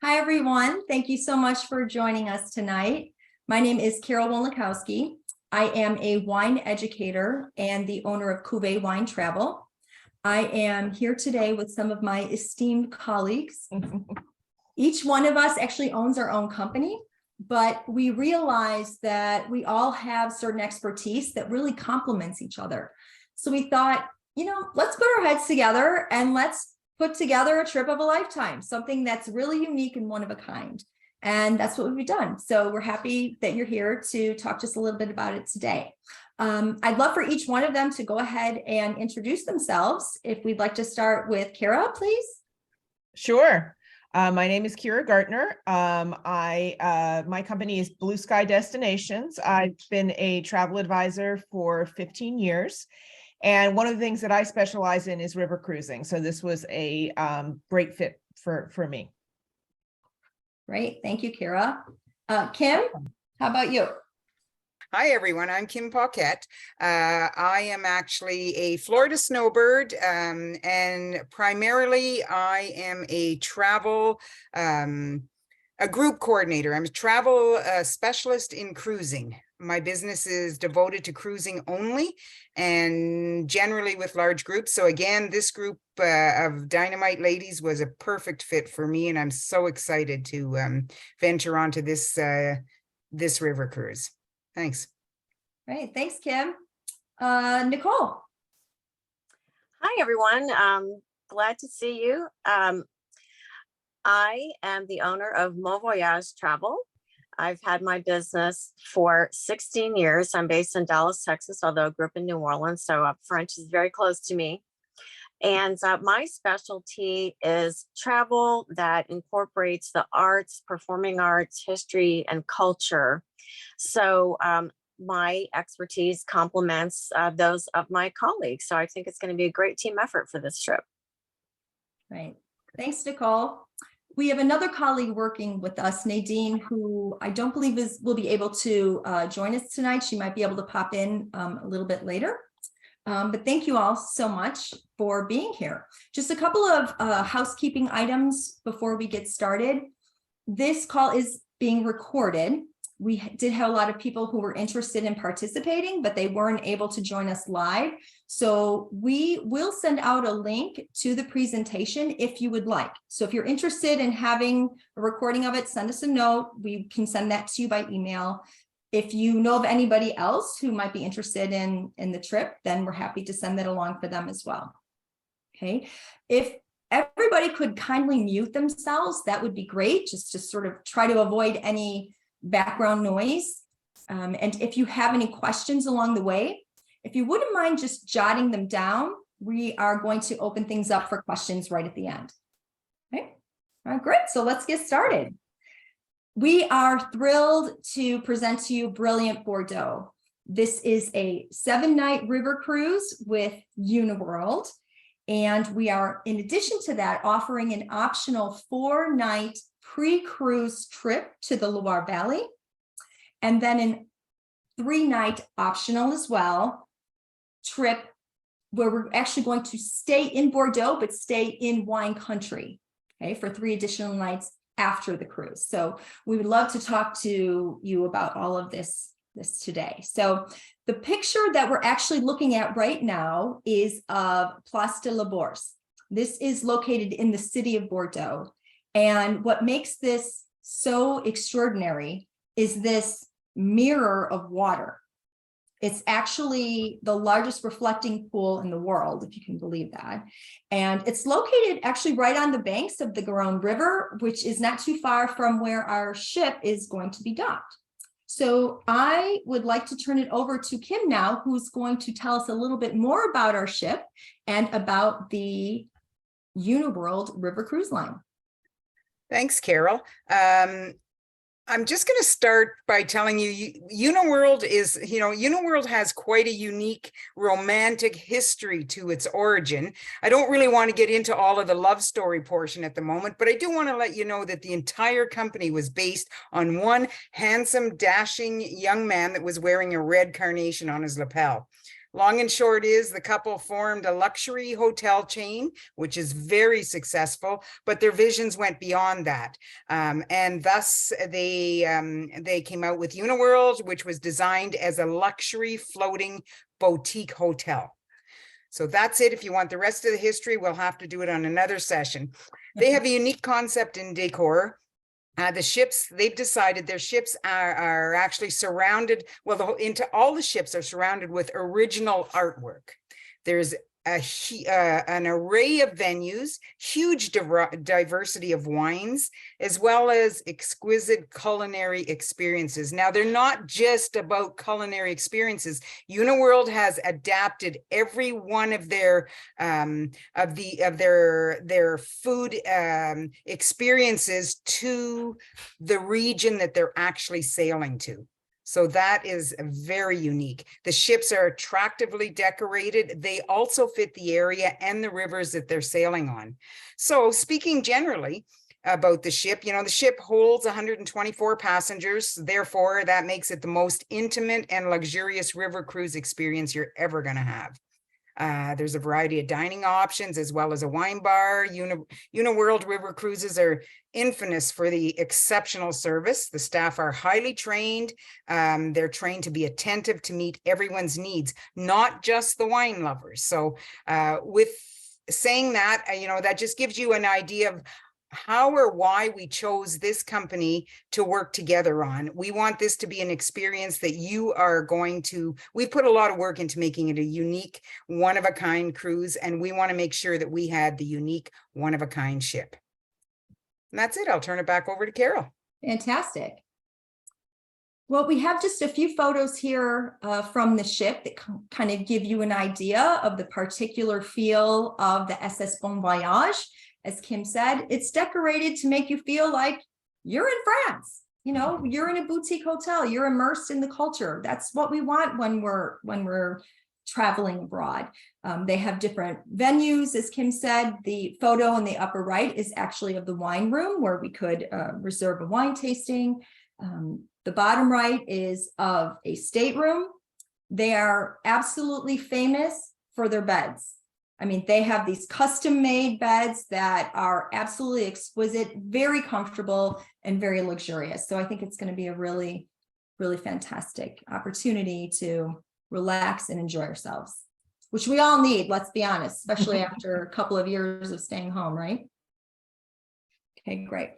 Hi, everyone. Thank you so much for joining us tonight. My name is Carol Wolniakowski. I am a wine educator and the owner of Cuvée Wine Travel. I am here today with some of my esteemed colleagues. Each one of us actually owns our own company, but we realize that we all have certain expertise that really complements each other. So we thought, let's put our heads together and let's put together a trip of a lifetime, something that's really unique and one of a kind. And that's what we've done. So we're happy that you're here to talk just a little bit about it today. I'd love for each one of them to go ahead and introduce themselves. If we'd like to start with Kara, please. Sure. My name is Kira Gartner. My company is Blue Sky Destinations. I've been a travel advisor for 15 years. And one of the things that I specialize in is river cruising. So this was a great fit for me. Great. Thank you, Kira. Kim, how about you? Hi, everyone. I'm Kim Paquette. I am actually a Florida snowbird, and primarily I am a travel, a group coordinator. I'm a travel specialist in cruising. My business is devoted to cruising only and generally with large groups. So again, this group of Dynamite ladies was a perfect fit for me, and I'm so excited to venture onto this river cruise. Thanks. Great. Thanks, Kim. Nicole. Hi, everyone. Glad to see you. I am the owner of Voyage Travel. I've had my business for 16 years. I'm based in Dallas, Texas, although I grew up in New Orleans, so French is very close to me. And my specialty is travel that incorporates the arts, performing arts, history, and culture. So my expertise complements those of my colleagues. So I think it's going to be a great team effort for this trip. Right. Thanks, Nicole. We have another colleague working with us, Nadine, who I don't believe will be able to join us tonight. She might be able to pop in a little bit later. But thank you all so much for being here. Just a couple of housekeeping items before we get started. This call is being recorded. We did have a lot of people who were interested in participating, but they weren't able to join us live. So we will send out a link to the presentation if you would like. So if you're interested in having a recording of it, send us a note. We can send that to you by email. If you know of anybody else who might be interested in the trip, then we're happy to send that along for them as well. Okay. If everybody could kindly mute themselves, that would be great, just to sort of try to avoid any background noise. And if you have any questions along the way, if you wouldn't mind just jotting them down, we are going to open things up for questions right at the end. Okay. All right, great. So let's get started. We are thrilled to present to you Brilliant Bordeaux. This is a 7-night river cruise with Uniworld. And we are, in addition to that, offering an optional 4-night pre-cruise trip to the Loire Valley, and then a 3-night optional as well trip where we're actually going to stay in Bordeaux, but stay in wine country, okay, for 3 additional nights after the cruise. So we would love to talk to you about all of this today. So the picture that we're actually looking at right now is of Place de la Bourse. This is located in the city of Bordeaux. And what makes this so extraordinary is this mirror of water. It's actually the largest reflecting pool in the world, if you can believe that. And it's located actually right on the banks of the Garonne River, which is not too far from where our ship is going to be docked. So I would like to turn it over to Kim now, who's going to tell us a little bit more about our ship and about the Uniworld River Cruise Line. Thanks, Carol. I'm just going to start by telling you, Uniworld is, Uniworld has quite a unique romantic history to its origin. I don't really want to get into all of the love story portion at the moment, but I do want to let you know that the entire company was based on one handsome, dashing young man that was wearing a red carnation on his lapel. Long and short is the couple formed a luxury hotel chain, which is very successful, but their visions went beyond that. And thus they came out with Uniworld, which was designed as a luxury floating boutique hotel. So that's it. If you want the rest of the history, we'll have to do it on another session. They have a unique concept in decor. The ships, they've decided their ships are actually surrounded, well, all the ships are surrounded with original artwork. There's an array of venues, huge diversity of wines, as well as exquisite culinary experiences. Now, they're not just about culinary experiences. Uniworld has adapted every one of their their food experiences to the region that they're actually sailing to. So that is very unique. The ships are attractively decorated. They also fit the area and the rivers that they're sailing on. So speaking generally about the ship, you know, the ship holds 124 passengers. Therefore, that makes it the most intimate and luxurious river cruise experience you're ever going to have. There's a variety of dining options as well as a wine bar. Uniworld River Cruises are infamous for the exceptional service. The staff are highly trained. They're trained to be attentive to meet everyone's needs, not just the wine lovers. So with saying that, you know, that just gives you an idea of how or why we chose this company to work together on. We want this to be an experience that you are going to, we put a lot of work into making it a unique, one-of-a-kind cruise, and we want to make sure that we had the unique, one-of-a-kind ship. And that's it. I'll turn it back over to Carol. Fantastic. Well, we have just a few photos here from the ship that kind of give you an idea of the particular feel of the SS Bon Voyage. As Kim said, it's decorated to make you feel like you're in France. You know, you're in a boutique hotel. You're immersed in the culture. That's what we want when we're traveling abroad. They have different venues, as Kim said. The photo in the upper right is actually of the wine room where we could reserve a wine tasting. The bottom right is of a stateroom. They are absolutely famous for their beds. I mean, they have these custom-made beds that are absolutely exquisite, very comfortable, and very luxurious. So I think it's going to be a really, really fantastic opportunity to relax and enjoy ourselves, which we all need, let's be honest, especially after a couple of years of staying home, right? Okay, great.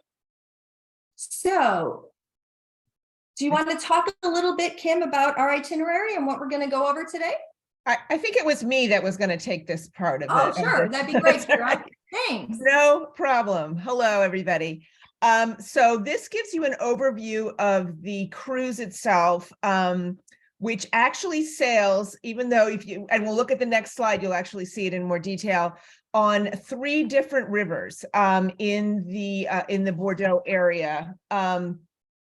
So do you want to talk a little bit, Kim, about our itinerary and what we're going to go over today? I think it was me that was going to take this part of it. Oh, sure. That'd be great. Thanks. No problem. Hello, everybody. So this gives you an overview of the cruise itself, which actually sails, even though and we'll look at the next slide, you'll actually see it in more detail, on 3 different rivers in the Bordeaux area, the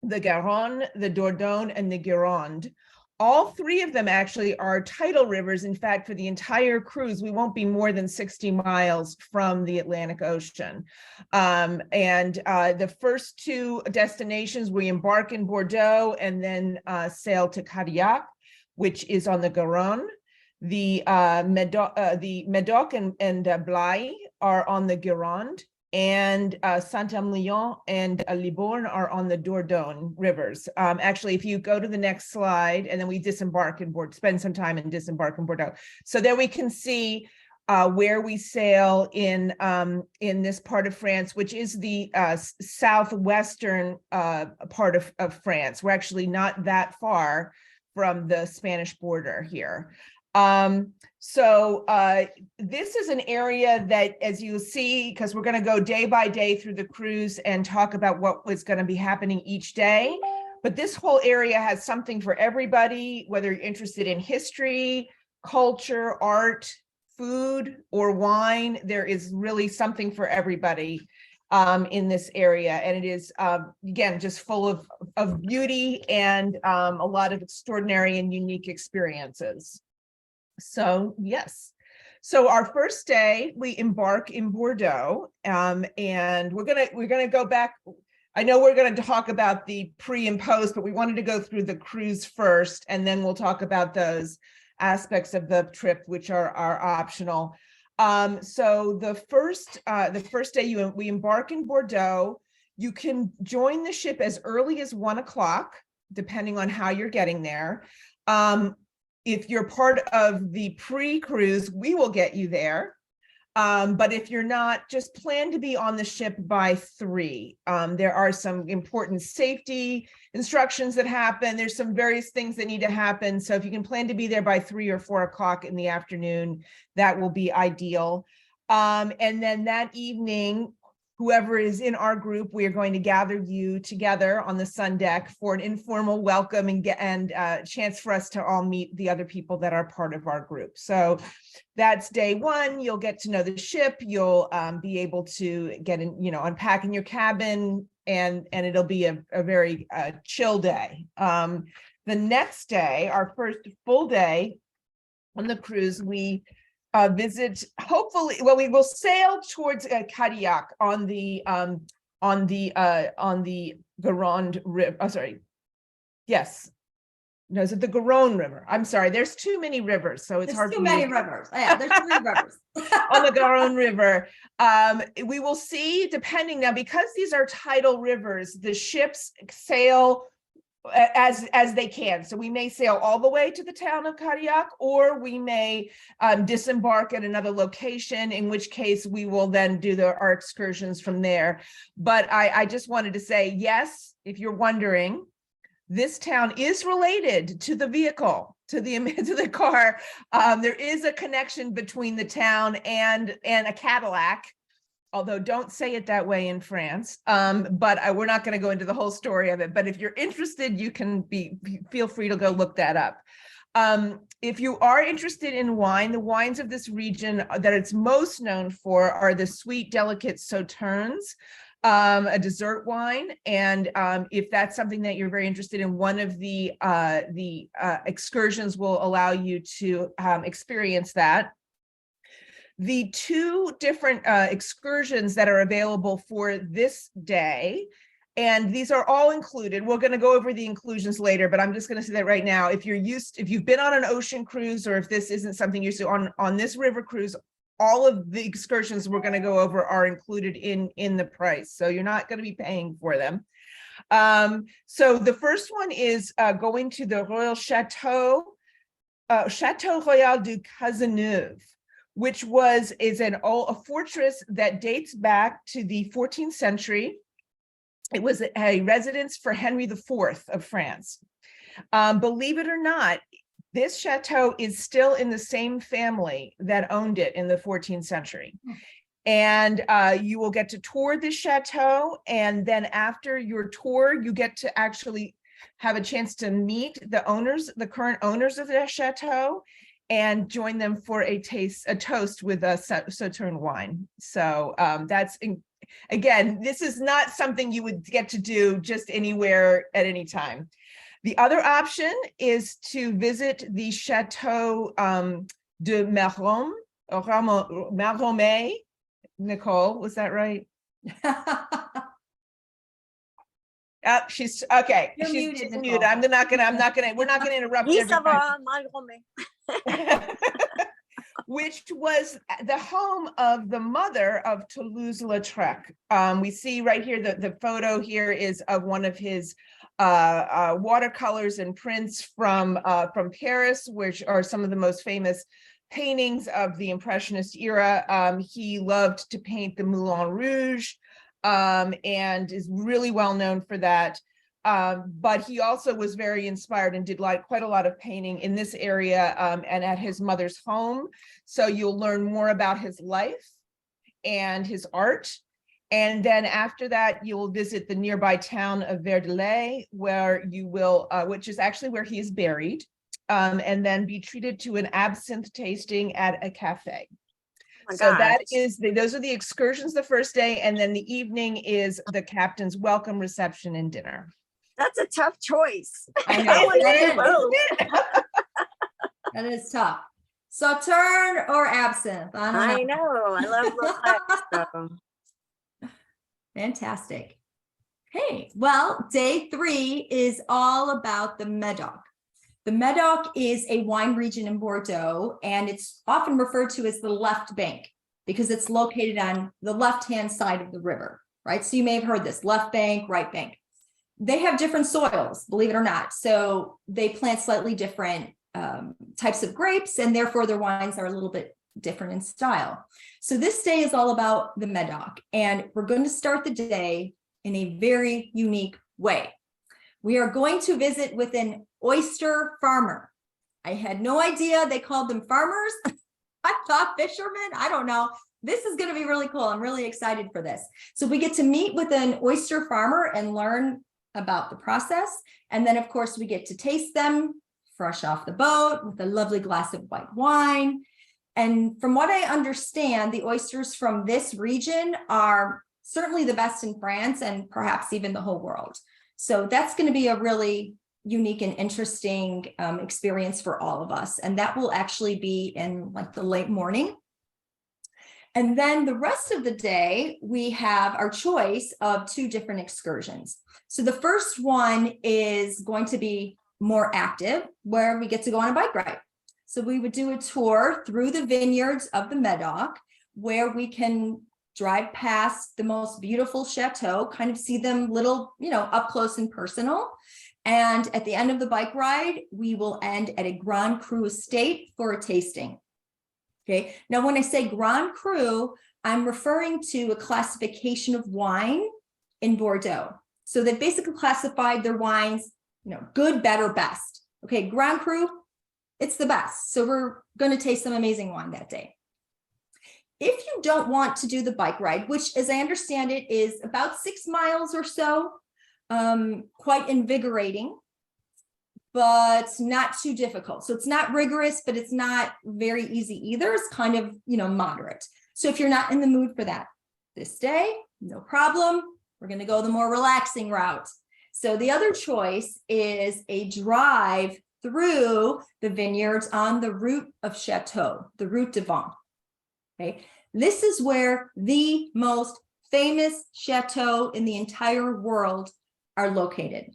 Garonne, the Dordogne, and the Gironde. All 3 of them actually are tidal rivers. In fact, for the entire cruise, we won't be more than 60 miles from the Atlantic Ocean. The first 2 destinations, we embark in Bordeaux and then sail to Cadillac, which is on the Garonne. The Medoc and Blaye are on the Gironde, and Saint-Emilion and Libourne are on the Dordogne rivers. Actually, if you go to the next slide, and then we disembark in Bordeaux, spend some time and disembark in Bordeaux. So there we can see where we sail in this part of France, which is the southwestern part of France. We're actually not that far from the Spanish border here. This is an area that, as you see, because we're going to go day by day through the cruise and talk about what was going to be happening each day. But this whole area has something for everybody, whether you're interested in history, culture, art, food, or wine. There is really something for everybody in this area. And it is, again, just full of beauty and a lot of extraordinary and unique experiences. So yes, so our first day we embark in Bordeaux, and we're gonna go back. I know we're going to talk about the pre and post, but we wanted to go through the cruise first, and then we'll talk about those aspects of the trip, which are optional. So the first day we embark in Bordeaux. You can join the ship as early as 1 o'clock, depending on how you're getting there. If you're part of the pre-cruise, we will get you there. But if you're not, just plan to be on the ship by 3. There are some important safety instructions that happen. There's some various things that need to happen. So if you can plan to be there by 3 or 4 o'clock in the afternoon, that will be ideal. And then that evening, whoever is in our group, we are going to gather you together on the sun deck for an informal welcome and chance for us to all meet the other people that are part of our group. So that's day 1. You'll get to know the ship. You'll be able to get in, unpack in your cabin, and it'll be a very chill day. The next day, our first full day on the cruise, we visit, hopefully, we will sail towards Cadillac on the Garonne River. Oh, sorry. Yes. No, is it the Garonne River? I'm sorry. There's too many rivers, so it's hard. Too many rivers. Yeah, there's 3 rivers. On the Garonne River. We will see, depending now, because these are tidal rivers, the ships sail as they can. So we may sail all the way to the town of Cadillac, or we may disembark at another location, in which case we will then do our excursions from there. But I just wanted to say, yes, if you're wondering, this town is related to the vehicle, to the car. There is a connection between the town and a Cadillac. Although don't say it that way in France, but we're not going to go into the whole story of it. But if you're interested, you can feel free to go look that up. If you are interested in wine, the wines of this region that it's most known for are the sweet, delicate sauternes, a dessert wine. And if that's something that you're very interested in, one of the excursions will allow you to experience that. The 2 different excursions that are available for this day, and these are all included. We're going to go over the inclusions later, but I'm just going to say that right now. If you've been on an ocean cruise, or if this isn't something you're used to on this river cruise, all of the excursions we're going to go over are included in the price. So you're not going to be paying for them. So the first one is going to the Royal Chateau Royal du Cazeneuve, which is a fortress that dates back to the 14th century. It was a residence for Henry IV of France. Believe it or not, this chateau is still in the same family that owned it in the 14th century. And you will get to tour this chateau. And then after your tour, you get to actually have a chance to meet the current owners of the chateau, and join them for a toast with a Sauterne wine. So again, this is not something you would get to do just anywhere at any time. The other option is to visit the Chateau de Marome. Nicole, was that right? She's okay. You're She's muted, muted. Nicole. We're not gonna interrupt every time. Which was the home of the mother of Toulouse-Lautrec. We see right here the photo here is of one of his watercolors and prints from Paris, which are some of the most famous paintings of the Impressionist era. He loved to paint the Moulin Rouge, and is really well known for that. But he also was very inspired and did quite a lot of painting in this area and at his mother's home. So you'll learn more about his life and his art. And then after that, you'll visit the nearby town of Verdelais, where you will, which is actually where he is buried, and then be treated to an absinthe tasting at a cafe. Oh So gosh. those are the excursions the first day, and then the evening is the captain's welcome reception and dinner. That's a tough choice. I know. I wanna That do both. That is tough. Sauterne or absinthe? I don't know. I love Loire. So. Fantastic. Okay, well, day 3 is all about the Medoc. The Medoc is a wine region in Bordeaux, and it's often referred to as the left bank because it's located on the left-hand side of the river, right? So you may have heard this, left bank, right bank. They have different soils, believe it or not. So they plant slightly different types of grapes, and therefore their wines are a little bit different in style. So this day is all about the Medoc, and we're going to start the day in a very unique way. We are going to visit with an oyster farmer. I had no idea they called them farmers. I thought fishermen, I don't know. This is going to be really cool. I'm really excited for this. So we get to meet with an oyster farmer and learn about the process. And then of course we get to taste them fresh off the boat with a lovely glass of white wine. And from what I understand, the oysters from this region are certainly the best in France and perhaps even the whole world. So that's going to be a really unique and interesting experience for all of us. And that will actually be in like the late morning. And then the rest of the day, we have our choice of 2 different excursions. So the first one is going to be more active, where we get to go on a bike ride. So we would do a tour through the vineyards of the Medoc, where we can drive past the most beautiful chateau, kind of see them little, up close and personal. And at the end of the bike ride, we will end at a Grand Cru estate for a tasting. Okay. Now, when I say Grand Cru, I'm referring to a classification of wine in Bordeaux. So they basically classified their wines, good, better, best. Okay. Grand Cru, it's the best. So we're going to taste some amazing wine that day. If you don't want to do the bike ride, which as I understand it is about 6 miles or so, quite invigorating, but not too difficult. So it's not rigorous, but it's not very easy either. It's kind of, moderate. So if you're not in the mood for that this day, no problem. We're going to go the more relaxing route. So the other choice is a drive through the vineyards on the route of Chateau, the Route de Vin. Okay. This is where the most famous chateau in the entire world are located.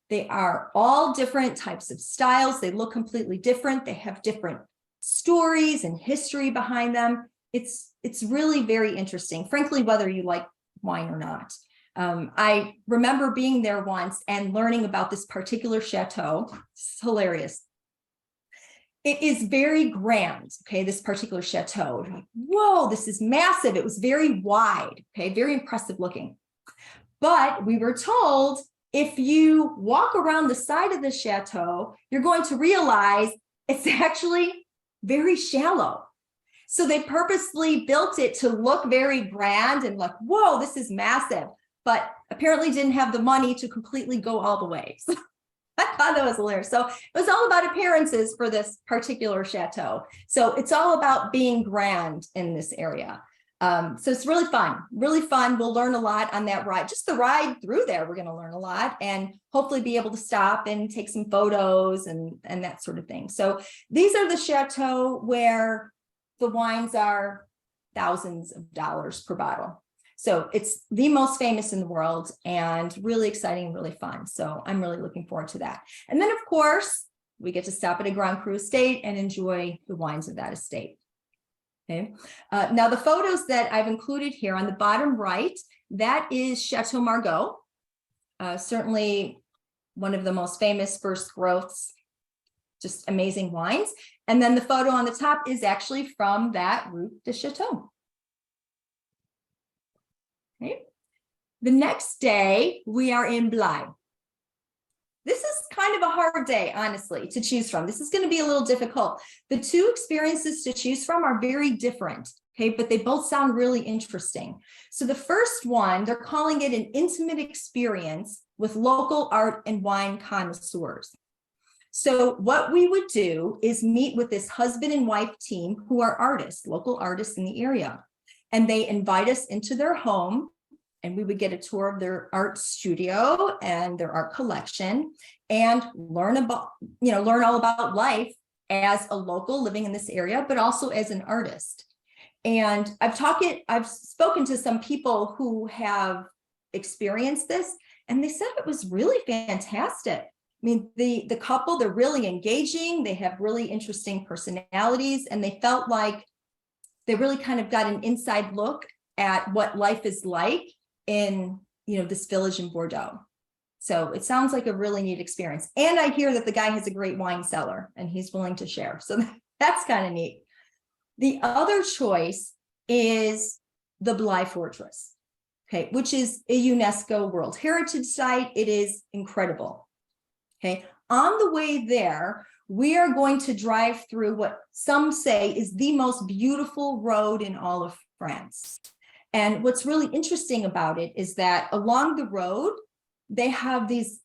They are all different types of styles. They look completely different. They have different stories and history behind them. It's really very interesting, frankly, whether you like wine or not. I remember being there once and learning about this particular chateau. It's hilarious. It is very grand, okay, this particular chateau. Like, whoa, this is massive. It was very wide, okay, very impressive looking. But we were told if you walk around the side of the chateau, you're going to realize it's actually very shallow. So they purposely built it to look very grand and like, whoa, this is massive, but apparently didn't have the money to completely go all the way. So I thought that was hilarious. So it was all about appearances for this particular chateau. So it's all about being grand in this area. So it's really fun, really fun. We'll learn a lot on that ride. Just the ride through there, we're going to learn a lot and hopefully be able to stop and take some photos and that sort of thing. So these are the chateau where the wines are thousands of dollars per bottle. So it's the most famous in the world and really exciting, really fun. So I'm really looking forward to that. And then, of course, we get to stop at a Grand Cru estate and enjoy the wines of that estate. Okay. Now, the photos that I've included here on the bottom right, that is Chateau Margaux, certainly one of the most famous first growths, just amazing wines. And then the photo on the top is actually from that Route de Chateau. Okay. The next day, we are in Blaye. This is kind of a hard day, honestly, to choose from. This is going to be a little difficult. The 2 experiences to choose from are very different, okay, but they both sound really interesting. So the first one, they're calling it an intimate experience with local art and wine connoisseurs. So what we would do is meet with this husband and wife team who are artists, local artists in the area. And they invite us into their home and we would get a tour of their art studio and their art collection and learn all about life as a local living in this area, but also as an artist. And I've spoken to some people who have experienced this and they said it was really fantastic. I mean, the couple, they're really engaging. They have really interesting personalities, and they felt like they really kind of got an inside look at what life is like in, this village in Bordeaux. So it sounds like a really neat experience. And I hear that the guy has a great wine cellar and he's willing to share. So that's kind of neat. The other choice is the Bly Fortress, okay, which is a UNESCO World Heritage Site. It is incredible. Okay, on the way there, we are going to drive through what some say is the most beautiful road in all of France. And what's really interesting about it is that along the road, they have these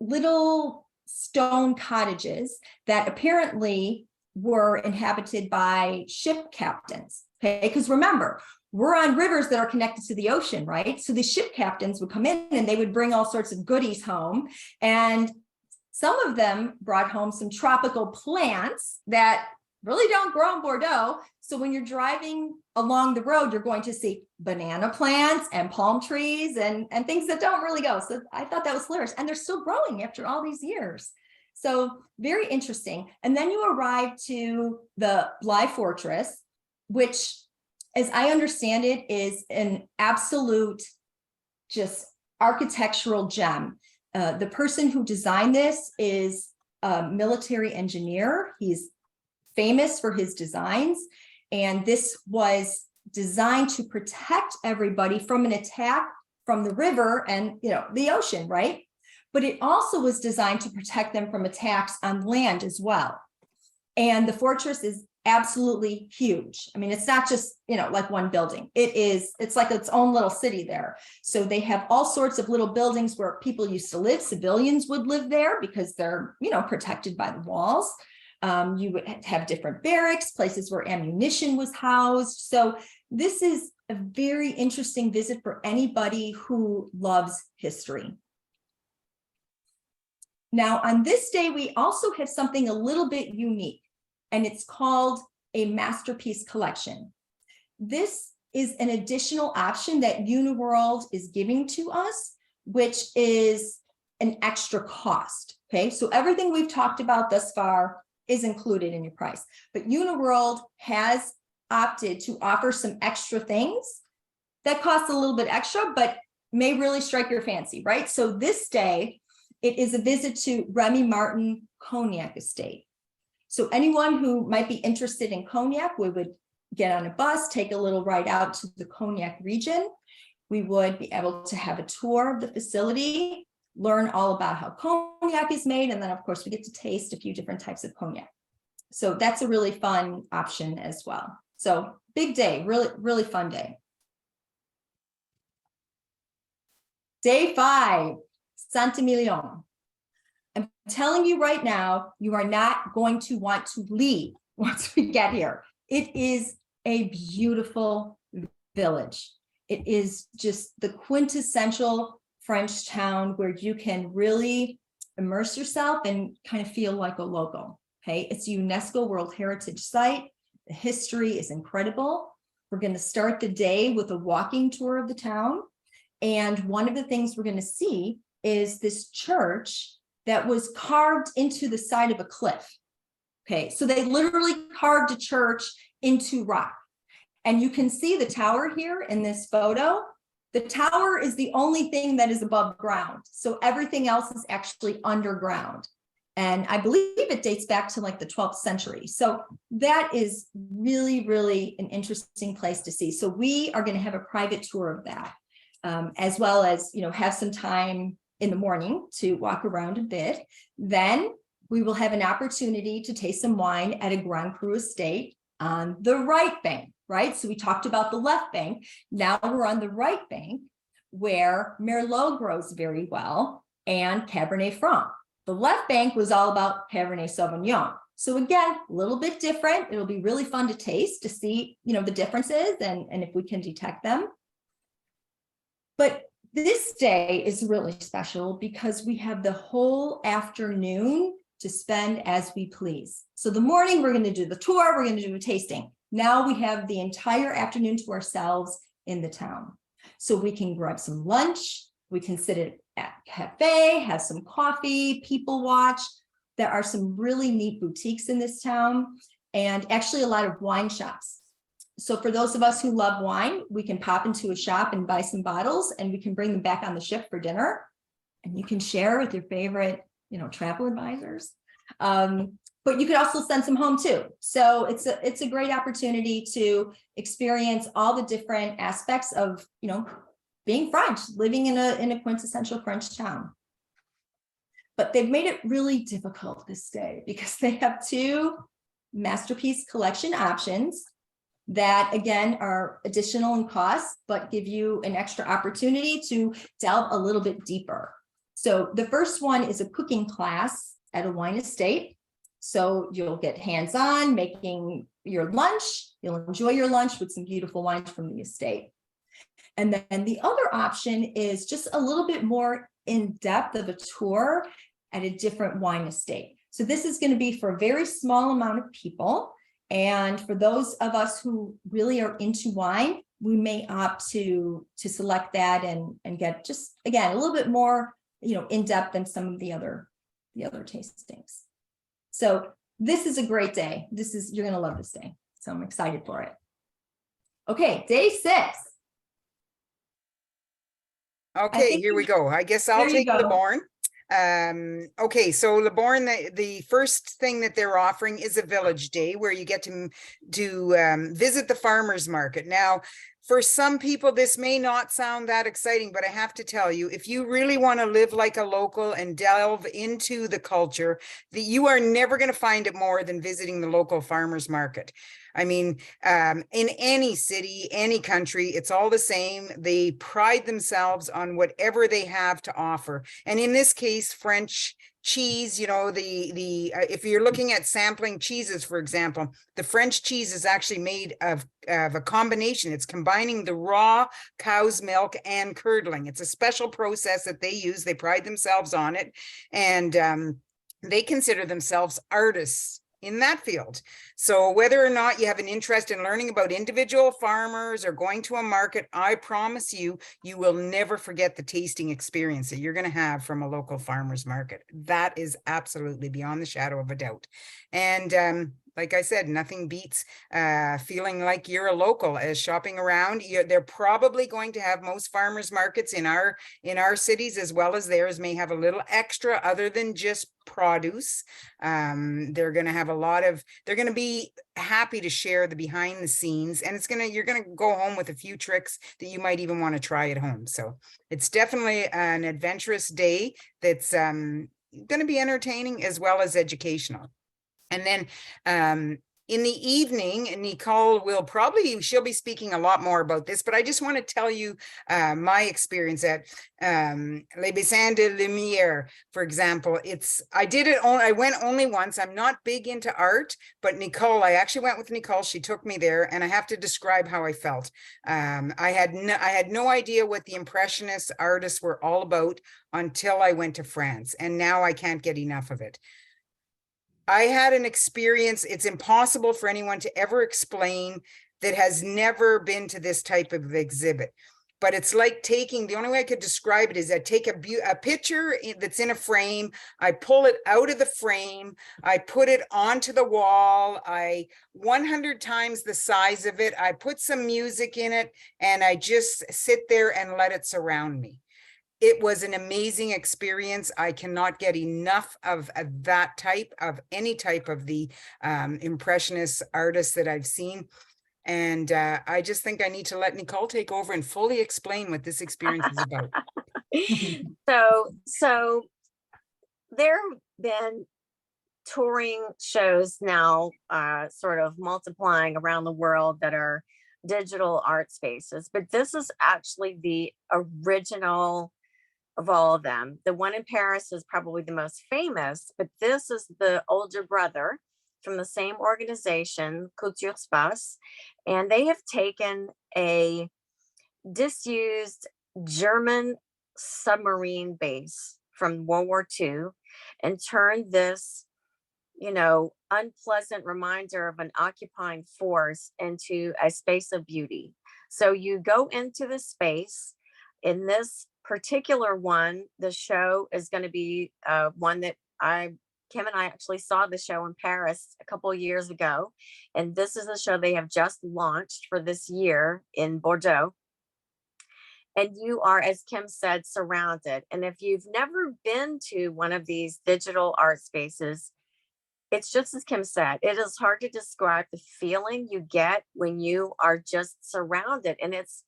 little stone cottages that apparently were inhabited by ship captains. Okay, because remember, we're on rivers that are connected to the ocean, right? So the ship captains would come in and they would bring all sorts of goodies home. And some of them brought home some tropical plants that really don't grow in Bordeaux. So when you're driving along the road, you're going to see banana plants and palm trees and things that don't really go. So I thought that was hilarious. And they're still growing after all these years. So very interesting. And then you arrive to the Bly Fortress, which, as I understand it, is an absolute just architectural gem. The person who designed this is a military engineer. He's famous for his designs, and this was designed to protect everybody from an attack from the river and the ocean, right? But it also was designed to protect them from attacks on land as well. And the fortress is absolutely huge. I mean, it's not just like one building. It's like its own little city there. So they have all sorts of little buildings where people used to live. Civilians would live there because they're protected by the walls. You would have different barracks, places where ammunition was housed. So this is a very interesting visit for anybody who loves history. Now, on this day, we also have something a little bit unique, and it's called a masterpiece collection. This is an additional option that Uniworld is giving to us, which is an extra cost. Okay, so everything we've talked about thus far is included in your price, but Uniworld has opted to offer some extra things that cost a little bit extra, but may really strike your fancy, right? So this day, it is a visit to Remy Martin Cognac Estate. So anyone who might be interested in cognac, we would get on a bus, take a little ride out to the cognac region. We would be able to have a tour of the facility, learn all about how cognac is made, and then of course we get to taste a few different types of cognac. So that's a really fun option as well. So big day, really, really fun day. Day 5, Saint-Emilion. I'm telling you right now, you are not going to want to leave once we get here. It is a beautiful village. It is just the quintessential French town where you can really immerse yourself and kind of feel like a local. Okay, it's a UNESCO World Heritage Site. The history is incredible. We're going to start the day with a walking tour of the town. And one of the things we're going to see is this church that was carved into the side of a cliff. Okay, so they literally carved a church into rock. And you can see the tower here in this photo. The tower is the only thing that is above ground. So everything else is actually underground. And I believe it dates back to like the 12th century. So that is really, really an interesting place to see. So we are going to have a private tour of that, as well as, have some time in the morning to walk around a bit. Then we will have an opportunity to taste some wine at a Grand Cru estate on the right bank, right? So we talked about the left bank. Now we're on the right bank where Merlot grows very well and Cabernet Franc. The left bank was all about Cabernet Sauvignon. So again, a little bit different. It'll be really fun to taste, to see, the differences and if we can detect them. But this day is really special because we have the whole afternoon to spend as we please. So the morning, we're going to do the tour, we're going to do a tasting. Now we have the entire afternoon to ourselves in the town. So we can grab some lunch, We can sit at a cafe, have some coffee, people watch. There are some really neat boutiques in this town, and actually a lot of wine shops. So for those of us who love wine, we can pop into a shop and buy some bottles, and we can bring them back on the ship for dinner. And you can share with your favorite, travel advisors. But you could also send some home too. So it's a great opportunity to experience all the different aspects of, being French, living in a quintessential French town. But they've made it really difficult this day because they have 2 masterpiece collection options that, again, are additional in cost, but give you an extra opportunity to delve a little bit deeper. So the first one is a cooking class at a wine estate. So you'll get hands-on making your lunch. You'll enjoy your lunch with some beautiful wines from the estate. And then the other option is just a little bit more in depth of a tour at a different wine estate. So this is going to be for a very small amount of people. And for those of us who really are into wine, we may opt to select that and get just, again, a little bit more, in depth than some of the other tastings. So this is a great day. You're going to love this day. So I'm excited for it. Okay, day 6. Okay, here we go. I guess I'll take LeBlanc. Okay, so LeBlanc, the first thing that they're offering is a village day where you get to visit the farmers market. Now, for some people, this may not sound that exciting, but I have to tell you, if you really want to live like a local and delve into the culture, that you are never going to find it more than visiting the local farmers market. I mean, in any city, any country, it's all the same. They pride themselves on whatever they have to offer. And in this case, French cheese, if you're looking at sampling cheeses, for example, the French cheese is actually made of a combination. It's combining the raw cow's milk and curdling. It's a special process that they use. They pride themselves on it. And they consider themselves artists in that field. So whether or not you have an interest in learning about individual farmers or going to a market, I promise you, you will never forget the tasting experience that you're going to have from a local farmers market. That is absolutely beyond the shadow of a doubt. And like I said, nothing beats feeling like you're a local as shopping around. They're probably going to have most farmers markets in our cities as well as theirs may have a little extra other than just produce. They're going to have they're going to be happy to share the behind the scenes, and you're going to go home with a few tricks that you might even want to try at home. So it's definitely an adventurous day that's going to be entertaining as well as educational. And then in the evening, Nicole she'll be speaking a lot more about this, but I just want to tell you my experience at Les Bassins de Lumière, for example. I went only once. I'm not big into art, but I actually went with Nicole. She took me there, and I have to describe how I felt. I had no idea what the Impressionist artists were all about until I went to France, and now I can't get enough of it. I had an experience it's impossible for anyone to ever explain that has never been to this type of exhibit. But it's like the only way I could describe it is I take a picture that's in a frame, I pull it out of the frame, I put it onto the wall, 100 times the size of it, I put some music in it, and I just sit there and let it surround me. It was an amazing experience. I cannot get enough of that type of any type of the Impressionist artists that I've seen. And I just think I need to let Nicole take over and fully explain what this experience is about. So there have been touring shows now sort of multiplying around the world that are digital art spaces, but this is actually the original of all of them. The one in Paris is probably the most famous, but this is the older brother from the same organization, Culture Space, and they have taken a disused German submarine base from World War II and turned this, unpleasant reminder of an occupying force into a space of beauty. So you go into the space in this particular one, the show is going to be one that Kim and I actually saw the show in Paris a couple of years ago. And this is a show they have just launched for this year in Bordeaux. And you are, as Kim said, surrounded. And if you've never been to one of these digital art spaces, it's just as Kim said, it is hard to describe the feeling you get when you are just surrounded, and it's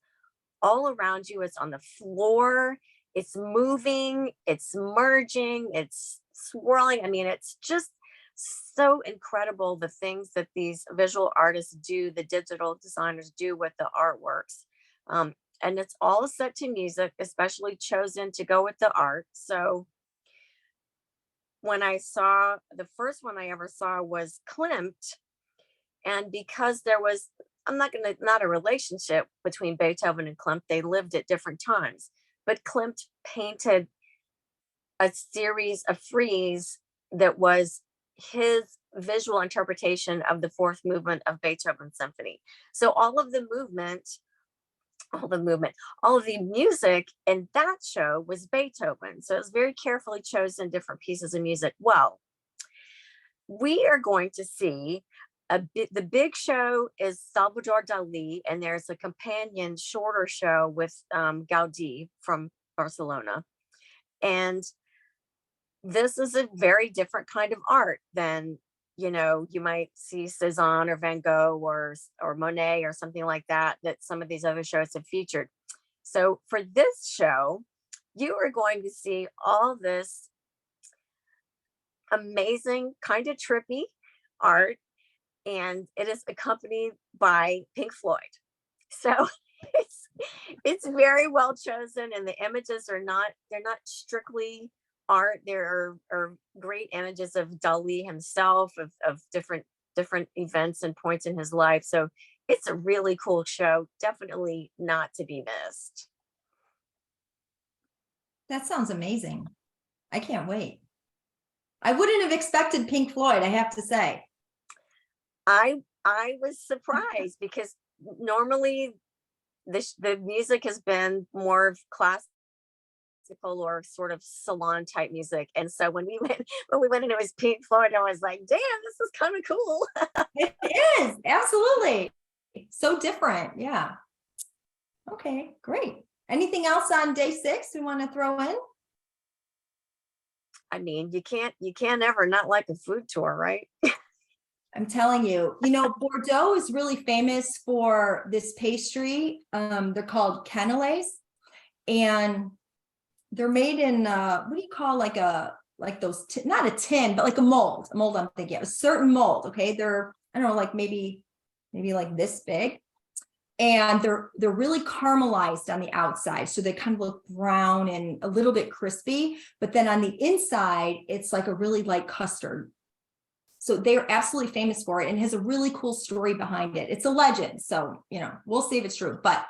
all around you. It's on the floor, it's moving, it's merging, it's swirling. I mean, it's just so incredible, the things that these visual artists do, the digital designers do with the artworks. And it's all set to music, especially chosen to go with the art. So when I saw, the first one I ever saw was Klimt. And because there was, not a relationship between Beethoven and Klimt, they lived at different times, but Klimt painted a series of frieze that was his visual interpretation of the fourth movement of Beethoven's symphony. So all of the music in that show was Beethoven. So it was very carefully chosen different pieces of music. Well, we are going to see the big show is Salvador Dali, and there's a companion shorter show with Gaudí from Barcelona. And this is a very different kind of art than, you might see Cezanne or Van Gogh or Monet or something like that some of these other shows have featured. So for this show, you are going to see all this amazing, kind of trippy art, and it is accompanied by Pink Floyd. So it's very well chosen, and the images they're not strictly art. There are great images of Dali himself, of different events and points in his life. So it's a really cool show, definitely not to be missed. That sounds amazing. I can't wait. I wouldn't have expected Pink Floyd, I have to say. I was surprised because normally the music has been more classical or sort of salon type music, and so when we went and it was Pink Floyd, I was like, damn, this is kind of cool. It is, absolutely. So different. Yeah. Okay, great. Anything else on day 6 we want to throw in? I mean, you can't ever not like a food tour, right? I'm telling you, Bordeaux is really famous for this pastry. They're called cannelés, and they're made in what do you call like those not a tin, but like a mold. I'm thinking of a certain mold. Okay, they're, I don't know, like maybe like this big, and they're really caramelized on the outside, so they kind of look brown and a little bit crispy. But then on the inside, it's like a really light custard. So they're absolutely famous for it, and has a really cool story behind it. It's a legend, so we'll see if it's true. But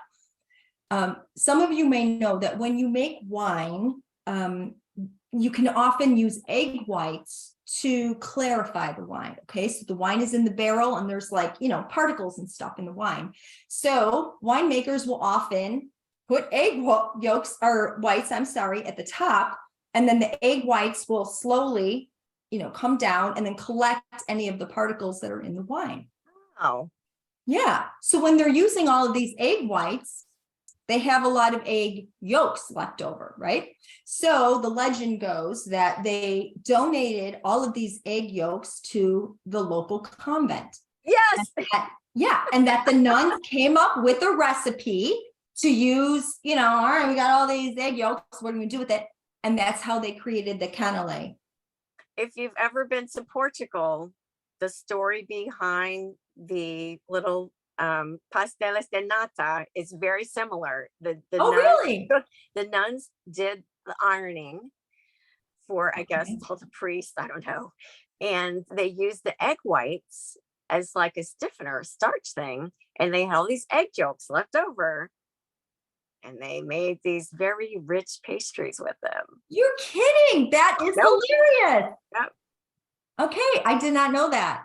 some of you may know that when you make wine, you can often use egg whites to clarify the wine. Okay, so the wine is in the barrel, and there's particles and stuff in the wine. So winemakers will often put egg yolks or whites, at the top, and then the egg whites will slowly come down and then collect any of the particles that are in the wine. Oh, yeah. So when they're using all of these egg whites, they have a lot of egg yolks left over, right? So the legend goes that they donated all of these egg yolks to the local convent. yes. And that the nuns came up with a recipe to use, all right, we got all these egg yolks, what are we gonna do with it? And that's how they created the cannelé. If you've ever been to Portugal, the story behind the little pasteles de nata is very similar. Really? The nuns did the ironing for, I guess, well, the priest, I don't know. And they used the egg whites as like a stiffener, starch thing. And they had all these egg yolks left over. And they made these very rich pastries with them. You're kidding. That is hilarious. Yep. Okay, I did not know that.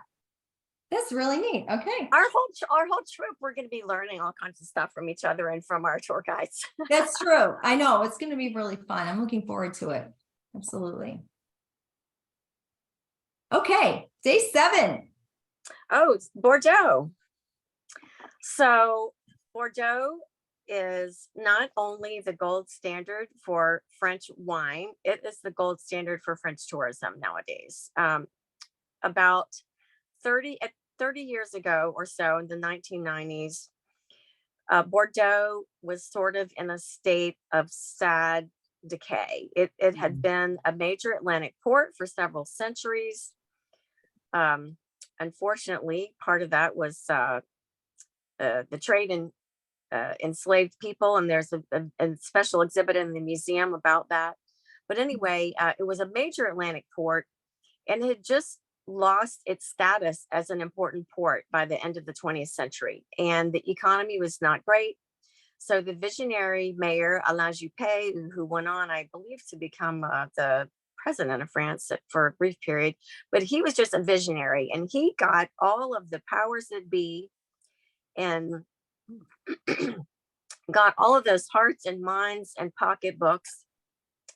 That's really neat. Okay. Our whole trip, we're going to be learning all kinds of stuff from each other and from our tour guides. That's true. I know it's going to be really fun. I'm looking forward to it. Absolutely. Okay. Day 7. Oh, it's Bordeaux. So Bordeaux is not only the gold standard for French wine, it is the gold standard for French tourism nowadays. About 30 years ago or so, in the 1990s, Bordeaux was sort of in a state of sad decay. It had been a major Atlantic port for several centuries. Unfortunately, part of that was the trade in enslaved people, and there's a special exhibit in the museum about that. But anyway, it was a major Atlantic port, and it had just lost its status as an important port by the end of the 20th century, and the economy was not great. So the visionary mayor Alain Juppé, who went on, I believe, to become the president of France for a brief period, but he was just a visionary, and he got all of the powers that be and got all of those hearts and minds and pocketbooks,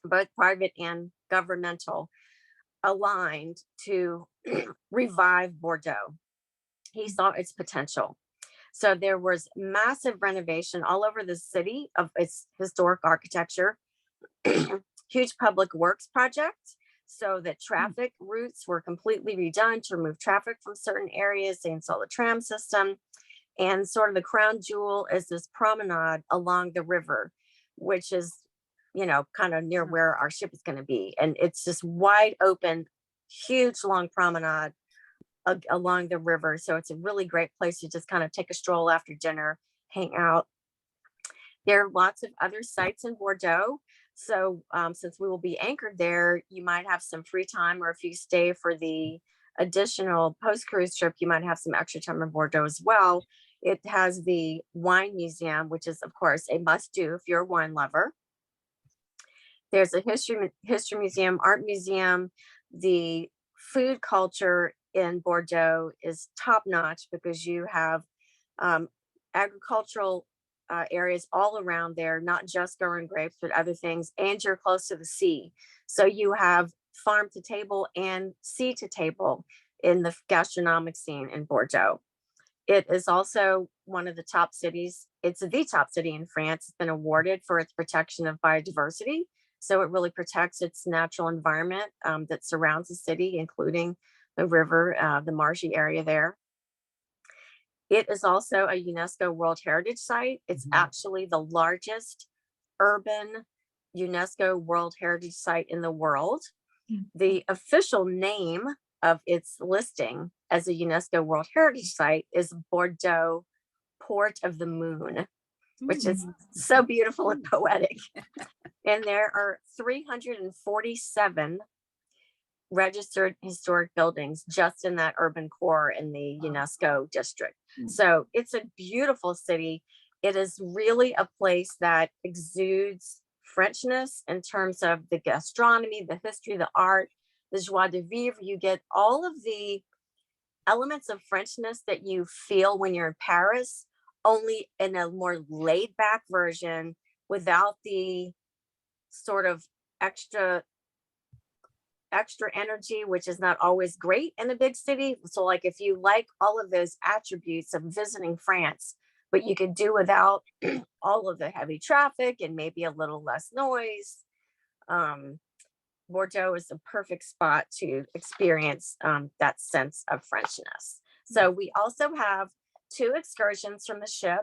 both private and governmental, aligned to revive Bordeaux. He saw its potential. So there was massive renovation all over the city of its historic architecture, huge public works projects, so that traffic routes were completely redone to remove traffic from certain areas. They installed a tram system. And sort of the crown jewel is this promenade along the river, which is, kind of near where our ship is going to be. And it's this wide open, huge, long promenade along the river. So it's a really great place to just kind of take a stroll after dinner, hang out. There are lots of other sites in Bordeaux. So since we will be anchored there, you might have some free time, or if you stay for the additional post-cruise trip, you might have some extra time in Bordeaux as well. It has the wine museum, which is, of course, a must-do if you're a wine lover. There's a history museum, art museum. The food culture in Bordeaux is top-notch because you have agricultural areas all around there, not just growing grapes, but other things, and you're close to the sea. So you have farm to table and sea to table in the gastronomic scene in Bordeaux. It is also one of the top cities. It's the top city in France. It's been awarded for its protection of biodiversity. So it really protects its natural environment that surrounds the city, including the river, the marshy area there. It is also a UNESCO World Heritage Site. It's actually the largest urban UNESCO World Heritage Site in the world. The official name of its listing as a UNESCO World Heritage Site is Bordeaux Port of the Moon, which is so beautiful and poetic. And there are 347 registered historic buildings just in that urban core in the UNESCO district. So it's a beautiful city. It is really a place that exudes Frenchness in terms of the gastronomy, the history, the art, the joie de vivre. You get all of the elements of Frenchness that you feel when you're in Paris, only in a more laid back version without the sort of extra energy, which is not always great in a big city. So like if you like all of those attributes of visiting France, but you could do without all of the heavy traffic and maybe a little less noise, Bordeaux is a perfect spot to experience that sense of Frenchness. So we also have 2 excursions from the ship.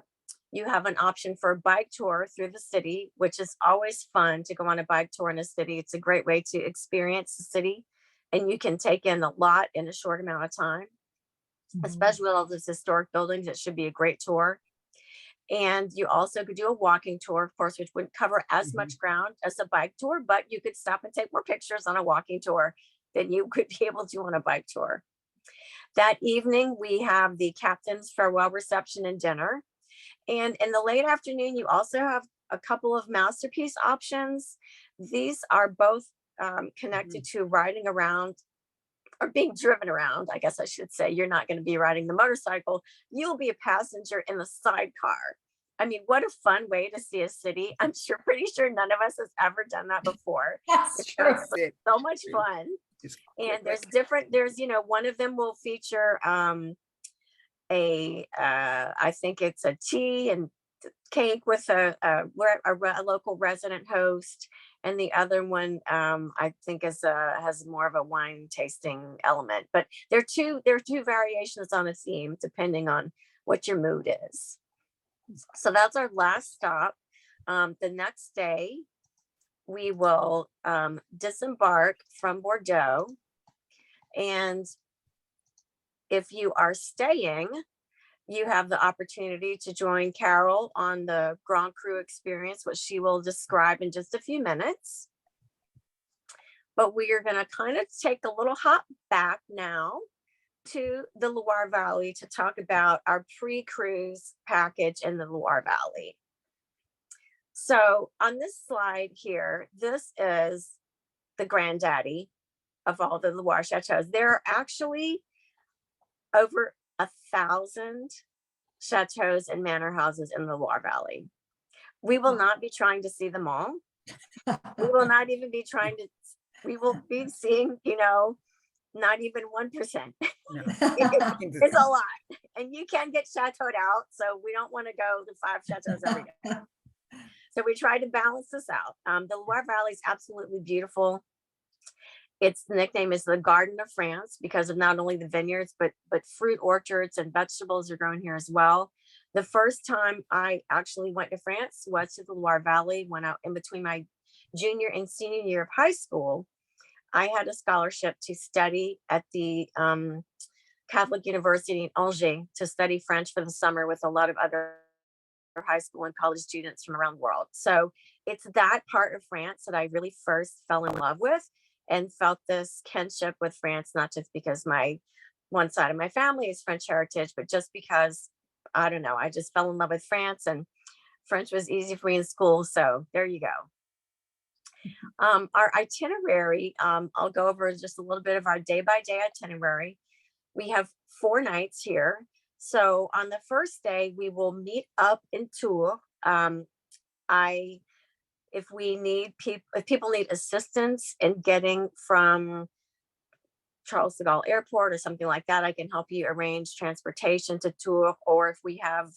You have an option for a bike tour through the city, which is always fun to go on a bike tour in a city. It's a great way to experience the city, and you can take in a lot in a short amount of time, especially with all those historic buildings. It should be a great tour. And you also could do a walking tour, of course, which wouldn't cover as much ground as a bike tour, but you could stop and take more pictures on a walking tour than you could be able to on a bike tour. That evening, we have the captain's farewell reception and dinner. And in the late afternoon, you also have a couple of masterpiece options. These are both connected to riding around or being driven around, I guess I should say. You're not going to be riding the motorcycle. You'll be a passenger in the sidecar. I mean, what a fun way to see a city. I'm pretty sure none of us has ever done that before. That's It true. sounds so much fun. And there's one of them will feature I think it's a tea and cake with a local resident host, and the other one I think has more of a wine tasting element. But there are two variations on a theme depending on what your mood is. So that's our last stop. The next day we will disembark from Bordeaux, and if you are staying, you have the opportunity to join Carol on the Grand Cru experience, which she will describe in just a few minutes. But we are going to kind of take a little hop back now to the Loire Valley to talk about our pre-cruise package in the Loire Valley. So on this slide here, this is the granddaddy of all the Loire chateaus. There are actually over 1,000 chateaus and manor houses in the Loire Valley. We will not be trying to see them all. We will not even be we will be seeing, not even 1%. No. It's a lot. And you can get chateaued out. So we don't want to go to 5 chateaus every day. So we try to balance this out. The Loire Valley is absolutely beautiful. Its nickname is the Garden of France because of not only the vineyards, but fruit orchards and vegetables are grown here as well. The first time I actually went to France was to the Loire Valley when in between my junior and senior year of high school. I had a scholarship to study at the Catholic University in Angers to study French for the summer with a lot of other high school and college students from around the world. So it's that part of France that I really first fell in love with and felt this kinship with France, not just because one side of my family is French heritage, but just because, I don't know, I just fell in love with France, and French was easy for me in school. So there you go. Our itinerary, I'll go over just a little bit of our day-by-day itinerary. We have 4 nights here. So on the first day, we will meet up in Tours. If people need assistance in getting from Charles de Gaulle Airport or something like that, I can help you arrange transportation to Tours. Or if we have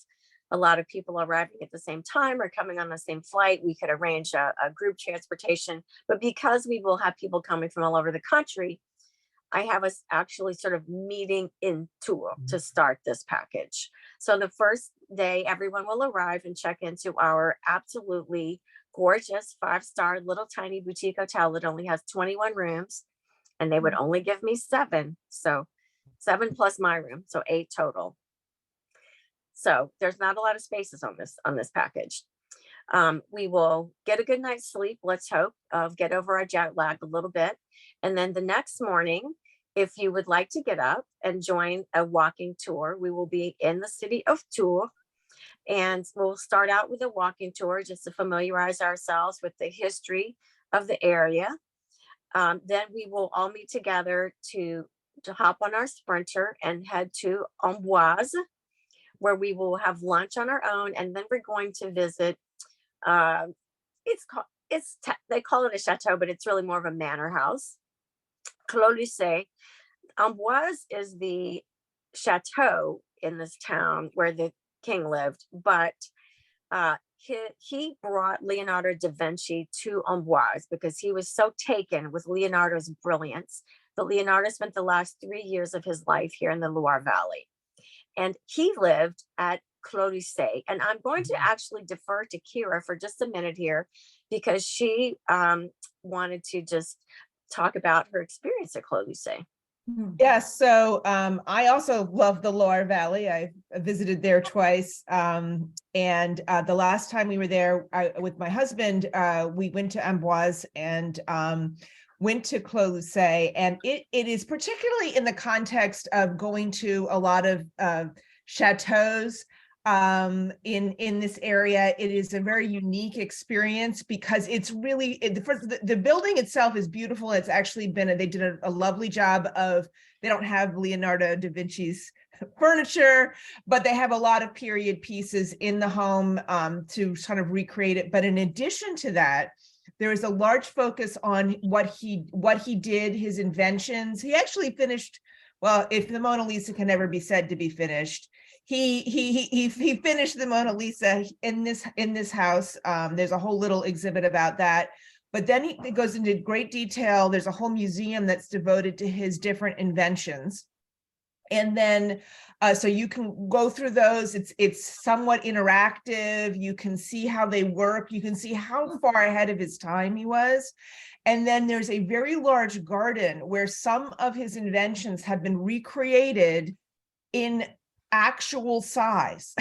a lot of people arriving at the same time or coming on the same flight, we could arrange a group transportation. But because we will have people coming from all over the country, I have us actually sort of meeting in Tours to start this package. So the first day, everyone will arrive and check into our absolutely gorgeous 5-star little tiny boutique hotel that only has 21 rooms, and they would only give me 7. So 7 plus my room, so 8 total. So there's not a lot of spaces on this package. We will get a good night's sleep, let's hope, get over our jet lag a little bit. And then the next morning, if you would like to get up and join a walking tour, we will be in the city of Tours. And we'll start out with a walking tour just to familiarize ourselves with the history of the area. Then we will all meet together to hop on our Sprinter and head to Amboise, where we will have lunch on our own. And then we're going to visit, they call it a chateau, but it's really more of a manor house, Clos-Lucé. Amboise is the chateau in this town where the king lived, but he brought Leonardo da Vinci to Amboise because he was so taken with Leonardo's brilliance that Leonardo spent the last 3 years of his life here in the Loire Valley. And he lived at Clos-Lucé. And I'm going to actually defer to Kira for just a minute here because she wanted to just talk about her experience at Clos-Lucé. Yes, so I also love the Loire Valley. I visited there twice. And the last time we were there with my husband, we went to Amboise and went to Clos-Lucé. And it is particularly in the context of going to a lot of chateaus. in this area. It is a very unique experience because it's really, the building itself is beautiful. It's actually been, they did a lovely job of, they don't have Leonardo da Vinci's furniture, but they have a lot of period pieces in the home to kind of recreate it. But in addition to that, there is a large focus on what he did, his inventions. He actually finished, well, if the Mona Lisa can ever be said to be finished, he finished the Mona Lisa in this house. There's a whole little exhibit about that. But then he goes into great detail. There's a whole museum that's devoted to his different inventions. And then, so you can go through those. It's somewhat interactive. You can see how they work. You can see how far ahead of his time he was. And then there's a very large garden where some of his inventions have been recreated in actual size.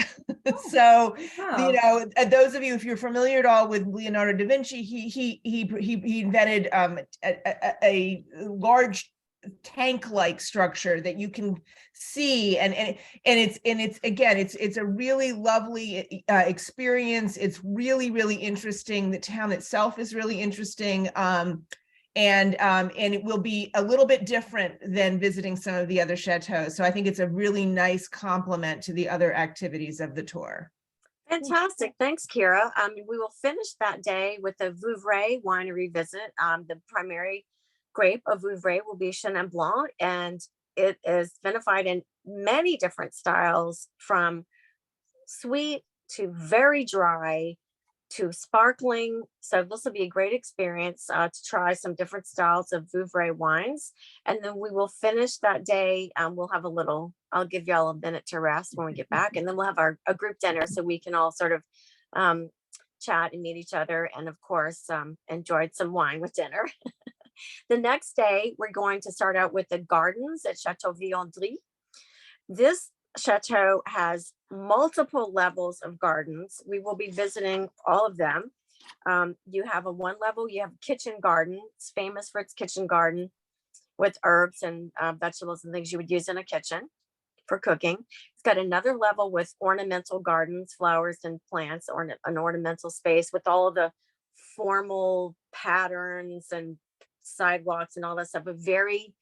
So, you know, those of you, if you're familiar at all with Leonardo da Vinci, he invented a large tank-like structure that you can see, and it's a really lovely experience. It's really interesting. The town itself is really interesting. And it will be a little bit different than visiting some of the other chateaus. So I think it's a really nice complement to the other activities of the tour. Fantastic. Thanks, Kira. We will finish that day with a Vouvray winery visit. The primary grape of Vouvray will be Chenin Blanc, and it is vinified in many different styles, from sweet to very dry to sparkling. So this will be a great experience to try some different styles of Vouvray wines. And then we will finish that day. We'll have I'll give y'all a minute to rest when we get back. And then we'll have a group dinner so we can all sort of chat and meet each other. And of course, enjoyed some wine with dinner. The next day, we're going to start out with the gardens at Chateau Viandry. This chateau has multiple levels of gardens. We will be visiting all of them. You have a one level, you have kitchen garden. It's famous for its kitchen garden with herbs and vegetables and things you would use in a kitchen for cooking. It's got another level with ornamental gardens, flowers and plants, or an ornamental space with all of the formal patterns and sidewalks and all that stuff. A very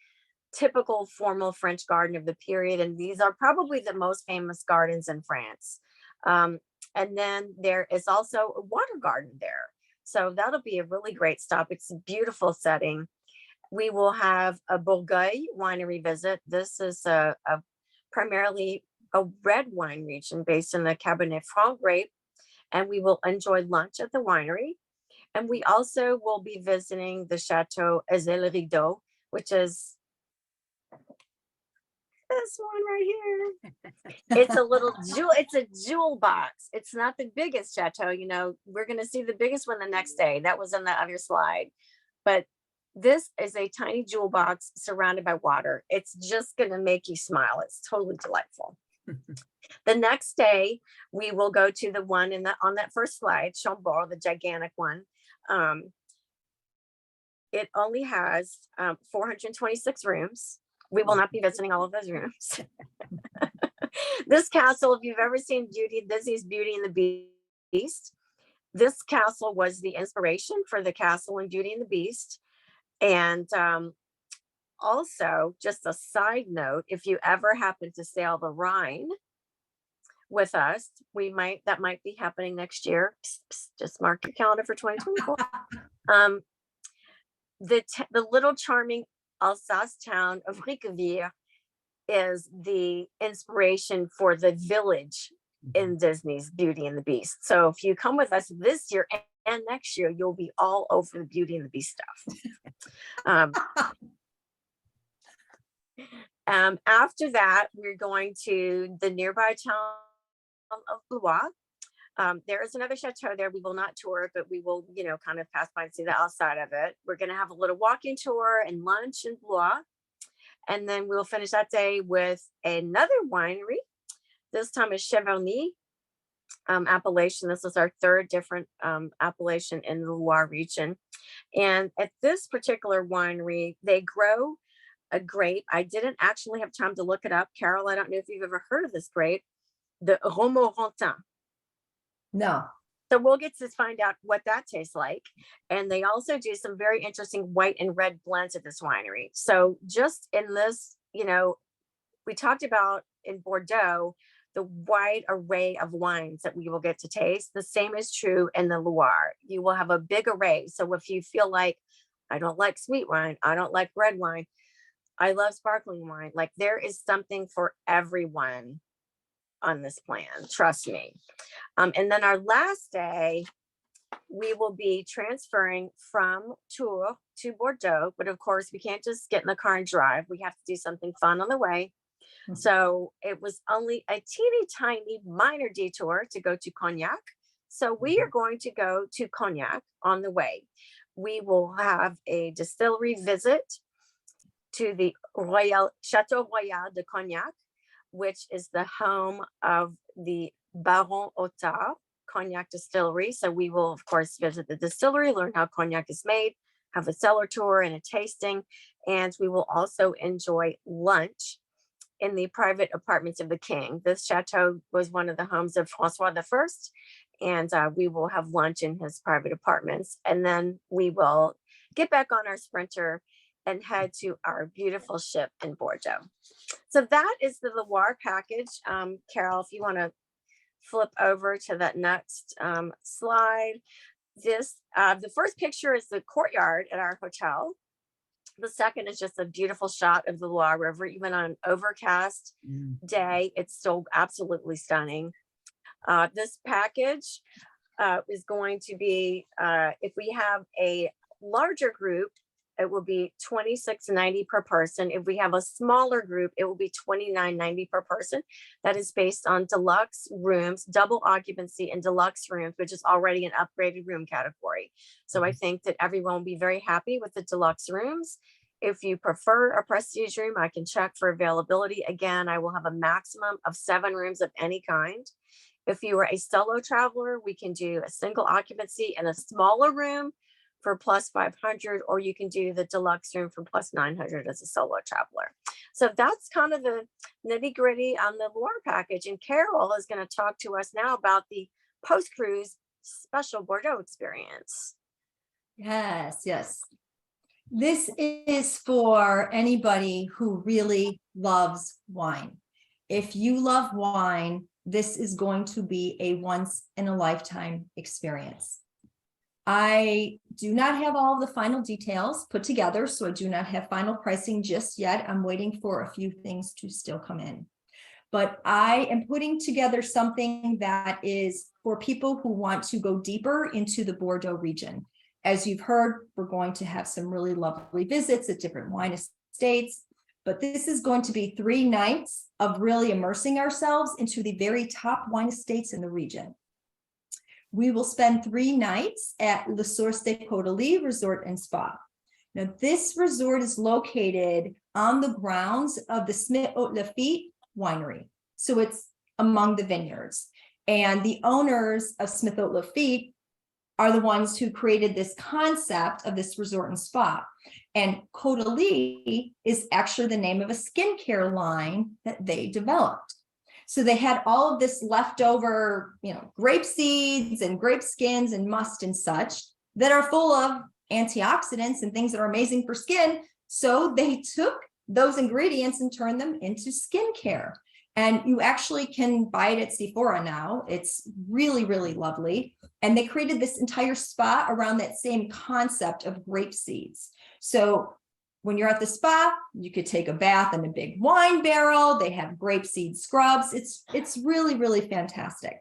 typical formal French garden of the period. And these are probably the most famous gardens in France. And then there is also a water garden there. So that'll be a really great stop. It's a beautiful setting. We will have a Bordeaux winery visit. This is a primarily a red wine region based in the Cabernet Franc grape. And we will enjoy lunch at the winery. And we also will be visiting the Chateau Azay Rideau, which is this one right here. It's a little jewel. It's a jewel box. It's not the biggest chateau. You know, we're going to see the biggest one the next day. That was on the other slide. But this is a tiny jewel box surrounded by water. It's just going to make you smile. It's totally delightful. The next day, we will go to the one on that first slide, Chambord, the gigantic one. It only has 426 rooms. We will not be visiting all of those rooms. This castle, if you've ever seen Disney's Beauty and the Beast, this castle was the inspiration for the castle in Beauty and the Beast. And also, just a side note, if you ever happen to sail the Rhine with us, that might be happening next year. Just mark your calendar for 2024. The little charming Alsace town of Ricqueville is the inspiration for the village in Disney's Beauty and the Beast. So if you come with us this year and next year, you'll be all over the Beauty and the Beast stuff. After that, we're going to the nearby town of Blois. There is another chateau there. We will not tour it, but we will, kind of pass by and see the outside of it. We're going to have a little walking tour and lunch in Blois. And then we'll finish that day with another winery. This time is Cheverny appellation. This is our third different appellation in the Loire region. And at this particular winery, they grow a grape. I didn't actually have time to look it up. Carol, I don't know if you've ever heard of this grape. the Romorantin. No. So we'll get to find out what that tastes like. And they also do some very interesting white and red blends at this winery. So just in this, you know, we talked about in Bordeaux, the wide array of wines that we will get to taste. The same is true in the Loire. You will have a big array. So if you feel like, I don't like sweet wine, I don't like red wine, I love sparkling wine, like there is something for everyone on this plan, trust me. And then our last day, we will be transferring from Tours to Bordeaux, but of course we can't just get in the car and drive. We have to do something fun on the way. So it was only a teeny tiny minor detour to go to Cognac. So we are going to go to Cognac on the way. We will have a distillery visit to the Chateau Royal de Cognac, which is the home of the Baron Otard Cognac Distillery. So we will, of course, visit the distillery, learn how cognac is made, have a cellar tour and a tasting, and we will also enjoy lunch in the private apartments of the king. This chateau was one of the homes of Francois I, and we will have lunch in his private apartments. And then we will get back on our sprinter and head to our beautiful ship in Bordeaux. So that is the Loire package. Carol, if you want to flip over to that next slide. The first picture is the courtyard at our hotel. The second is just a beautiful shot of the Loire River. Even on an overcast day, it's still absolutely stunning. This package is going to be, if we have a larger group, it will be $26.90 per person. If we have a smaller group, it will be $29.90 per person. That is based on deluxe rooms, double occupancy and deluxe rooms, which is already an upgraded room category. So I think that everyone will be very happy with the deluxe rooms. If you prefer a prestige room, I can check for availability. Again, I will have a maximum of 7 rooms of any kind. If you are a solo traveler, we can do a single occupancy in a smaller room for plus 500, or you can do the deluxe room for plus 900 as a solo traveler. So that's kind of the nitty gritty on the Loire package. And Carol is going to talk to us now about the post-cruise special Bordeaux experience. Yes, yes. This is for anybody who really loves wine. If you love wine, this is going to be a once in a lifetime experience. I do not have all the final details put together, so I do not have final pricing just yet. I'm waiting for a few things to still come in. But I am putting together something that is for people who want to go deeper into the Bordeaux region. As you've heard, we're going to have some really lovely visits at different wine estates, but this is going to be 3 nights of really immersing ourselves into the very top wine estates in the region. We will spend 3 nights at Le Source des Caudelie Resort and Spa. Now, this resort is located on the grounds of the Smith-Haute-Lafitte winery. So it's among the vineyards. And the owners of Smith-Haute-Lafitte are the ones who created this concept of this resort and spa. And Caudelie is actually the name of a skincare line that they developed. So they had all of this leftover, grape seeds and grape skins and must and such that are full of antioxidants and things that are amazing for skin. So they took those ingredients and turned them into skincare. And you actually can buy it at Sephora now. It's really, really lovely. And they created this entire spa around that same concept of grape seeds. So when you're at the spa, you could take a bath in a big wine barrel. They have grape seed scrubs. It's really, really fantastic.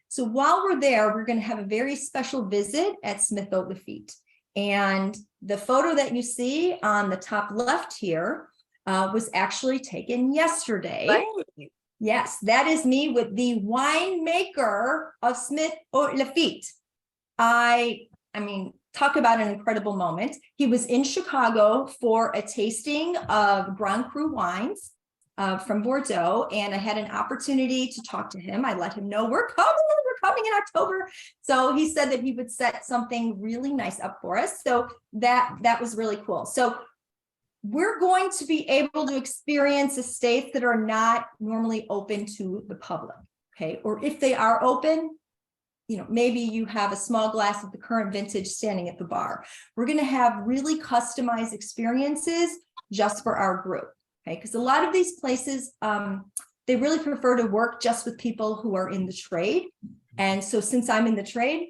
So while we're there, we're going to have a very special visit at Smith-Haute-Lafitte. And the photo that you see on the top left here was actually taken yesterday. Right. Yes, that is me with the winemaker of Smith-Haute-Lafitte. I mean, talk about an incredible moment. He was in Chicago for a tasting of Grand Cru wines from Bordeaux, and I had an opportunity to talk to him. I let him know we're coming in October. So he said that he would set something really nice up for us. So that was really cool. So we're going to be able to experience estates that are not normally open to the public, okay? Or if they are open, maybe you have a small glass of the current vintage standing at the bar. We're going to have really customized experiences just for our group, okay? Because a lot of these places, they really prefer to work just with people who are in the trade. And so since I'm in the trade,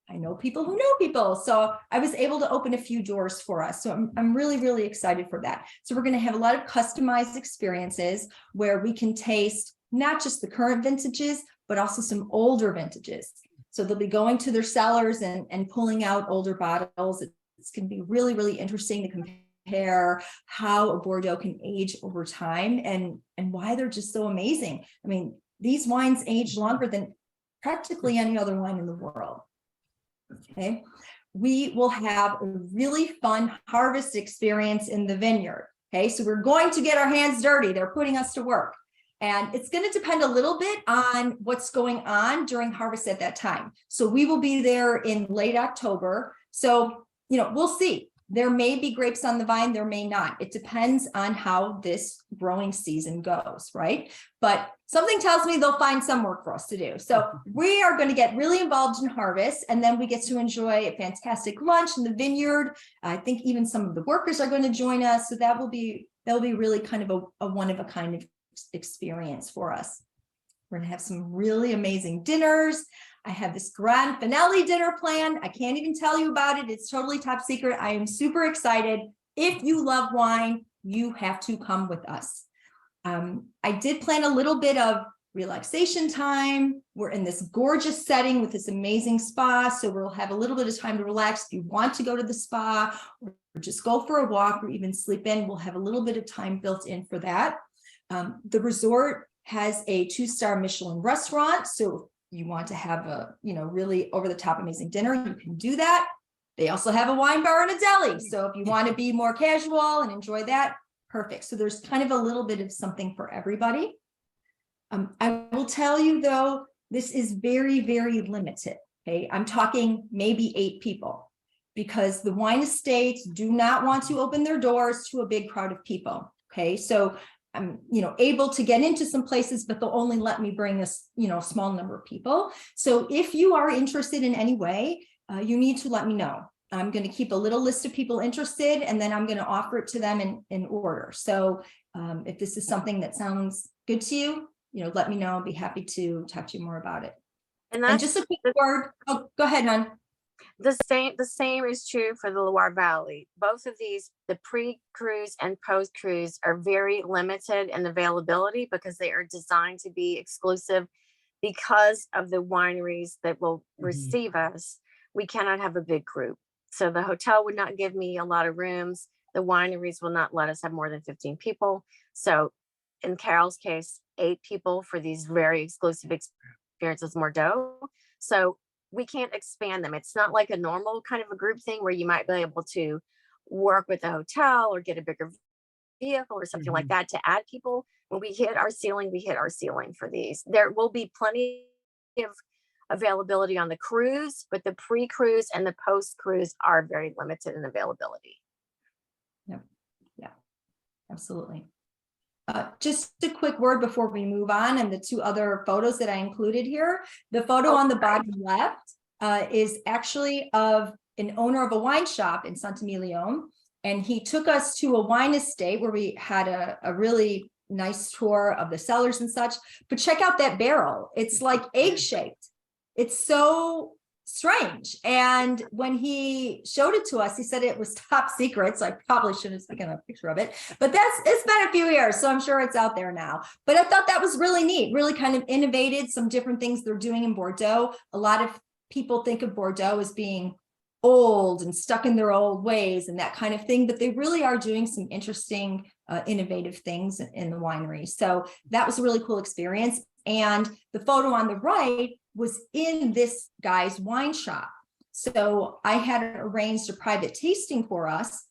I know people who know people. So I was able to open a few doors for us. So I'm really, really excited for that. So we're going to have a lot of customized experiences where we can taste not just the current vintages, but also some older vintages. So they'll be going to their cellars and pulling out older bottles. It's going to be really, really interesting to compare how a Bordeaux can age over time and why they're just so amazing. I mean, these wines age longer than practically any other wine in the world. Okay, we will have a really fun harvest experience in the vineyard. Okay, so we're going to get our hands dirty. They're putting us to work. And it's going to depend a little bit on what's going on during harvest at that time. So we will be there in late October. So, we'll see. There may be grapes on the vine, there may not. It depends on how this growing season goes, right? But something tells me they'll find some work for us to do. So we are going to get really involved in harvest, and then we get to enjoy a fantastic lunch in the vineyard. I think even some of the workers are going to join us. So that'll be really kind of a one of a kind of experience for us. We're going to have some really amazing dinners. I have this grand finale dinner planned. I can't even tell you about it. It's totally top secret. I am super excited. If you love wine, you have to come with us. I did plan a little bit of relaxation time. We're in this gorgeous setting with this amazing spa. So we'll have a little bit of time to relax. If you want to go to the spa or just go for a walk or even sleep in, we'll have a little bit of time built in for that. The resort has a 2-star Michelin restaurant. So you want to have a, really over the top amazing dinner, you can do that. They also have a wine bar and a deli. So if you want to be more casual and enjoy that, perfect. So there's kind of a little bit of something for everybody. I will tell you though, this is very, very limited. Okay. I'm talking maybe 8 people because the wine estates do not want to open their doors to a big crowd of people. Okay. So I'm, able to get into some places, but they'll only let me bring a, small number of people. So if you are interested in any way, you need to let me know. I'm going to keep a little list of people interested, and then I'm going to offer it to them in order. So if this is something that sounds good to you, let me know. I'll be happy to talk to you more about it. And just a quick word. Oh, go ahead, Nan. The same is true for the Loire Valley. Both of these, the pre-cruise and post-cruise, are very limited in availability because they are designed to be exclusive because of the wineries that will receive us. We cannot have a big group. So the hotel would not give me a lot of rooms. The wineries will not let us have more than 15 people. So in Carol's case, 8 people for these very exclusive experiences in Bordeaux. So we can't expand them. It's not like a normal kind of a group thing where you might be able to work with a hotel or get a bigger vehicle or something like that to add people. When we hit our ceiling, we hit our ceiling for these. There will be plenty of availability on the cruise, but the pre-cruise and the post-cruise are very limited in availability. Yep. Yeah, absolutely. Just a quick word before we move on, and the 2 other photos that I included here. The photo on the bottom left is actually of an owner of a wine shop in Saint-Emilion, and he took us to a wine estate where we had a really nice tour of the cellars and such. But check out that barrel. It's like egg-shaped. It's so strange. And when he showed it to us, he said it was top secret. So I probably should have taken a picture of it, but it's been a few years, so I'm sure it's out there now. But I thought that was really neat, really kind of innovated some different things they're doing in Bordeaux. A lot of people think of Bordeaux as being old and stuck in their old ways and that kind of thing, but they really are doing some interesting, innovative things in the winery. So that was a really cool experience. And the photo on the right was in this guy's wine shop. So I had arranged a private tasting for us.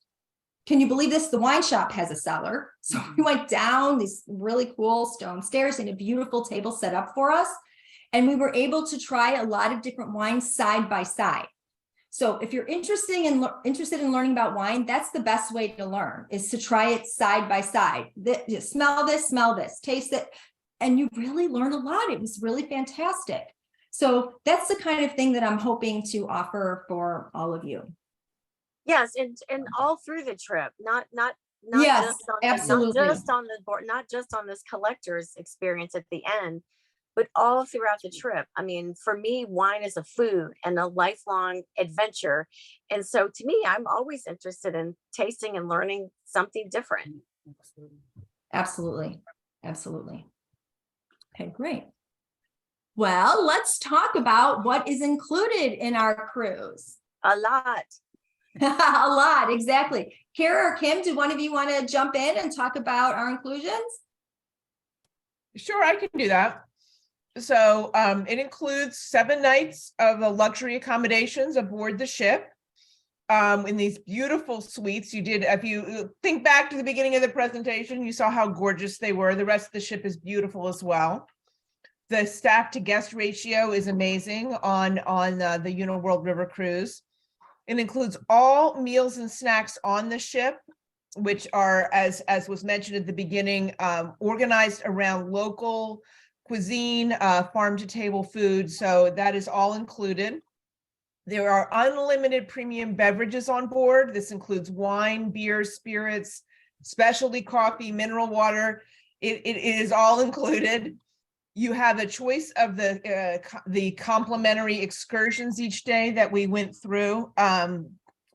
Can you believe this? The wine shop has a cellar. So we went down these really cool stone stairs and a beautiful table set up for us. And we were able to try a lot of different wines side by side. So if you're interested in learning about wine, that's the best way to learn, is to try it side by side. Smell this, taste it, and you really learn a lot. It was really fantastic. So that's the kind of thing that I'm hoping to offer for all of you. Yes, and all through the trip, not Yes, just on absolutely. not just on the board, not just on this collector's experience at the end, but all throughout the trip. I mean, for me, wine is a food and a lifelong adventure. And so to me, I'm always interested in tasting and learning something different. Absolutely. Absolutely. Okay, great. Well, let's talk about what is included in our cruise. A lot. A lot, exactly. Kara or Kim, do one of you want to jump in and talk about our inclusions? Sure, I can do that. So it includes 7 nights of the luxury accommodations aboard the ship in these beautiful suites. You did, if you think back to the beginning of the presentation, you saw how gorgeous they were. The rest of the ship is beautiful as well. The staff to guest ratio is amazing on the Uniworld River Cruise. It includes all meals and snacks on the ship, which are, as was mentioned at the beginning, organized around local cuisine, farm to table food. So that is all included. There are unlimited premium beverages on board. This includes wine, beer, spirits, specialty coffee, mineral water. It is all included. You have a choice of the complimentary excursions each day that we went through,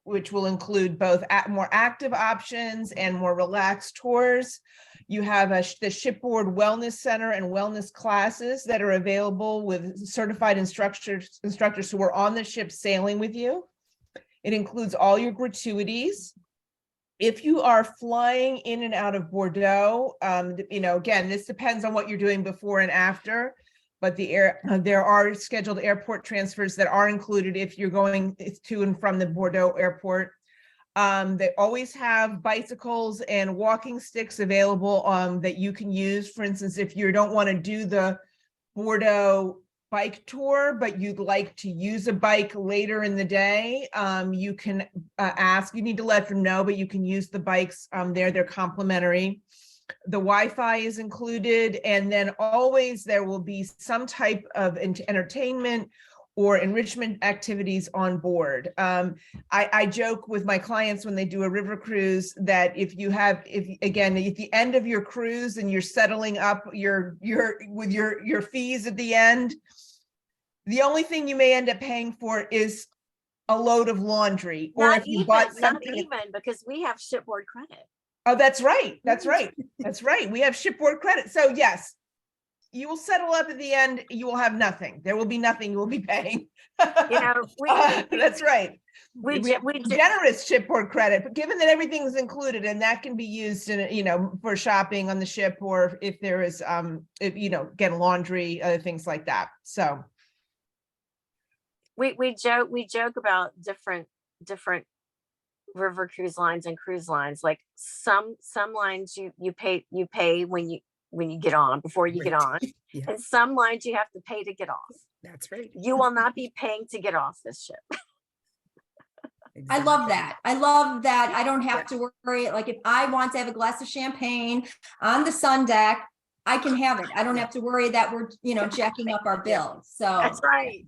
which will include both more active options and more relaxed tours. You have the shipboard wellness center and wellness classes that are available with certified instructors who are on the ship sailing with you. It includes all your gratuities. If you are flying in and out of Bordeaux, again, this depends on what you're doing before and after, but there are scheduled airport transfers that are included if you're going to and from the Bordeaux airport. They always have bicycles and walking sticks available that you can use. For instance, if you don't want to do the Bordeaux bike tour, but you'd like to use a bike later in the day, you can ask. You need to let them know, but you can use the bikes there. They're complimentary. The Wi-Fi is included, and then always there will be some type of entertainment or enrichment activities on board. I joke with my clients when they do a river cruise that if at the end of your cruise and you're settling up with your fees at the end, the only thing you may end up paying for is a load of laundry. Or if you bought something, not even, because we have shipboard credit. Oh, that's right. That's right. That's right. We have shipboard credit. So yes, you will settle up at the end. You will have nothing. There will be nothing you will be paying. That's right. We generous shipboard credit, but given that everything's included and that can be used in, for shopping on the ship, or if there is, get laundry, other things like that. So we joke about different river cruise lines and cruise lines. Like some lines you pay when you get on, before you get on. Yeah. And some lines you have to pay to get off. That's right. You will not be paying to get off this ship. I love that. I love that. I don't have to worry. Like if I want to have a glass of champagne on the sun deck, I can have it. I don't have to worry that we're, jacking up our bills. So that's right.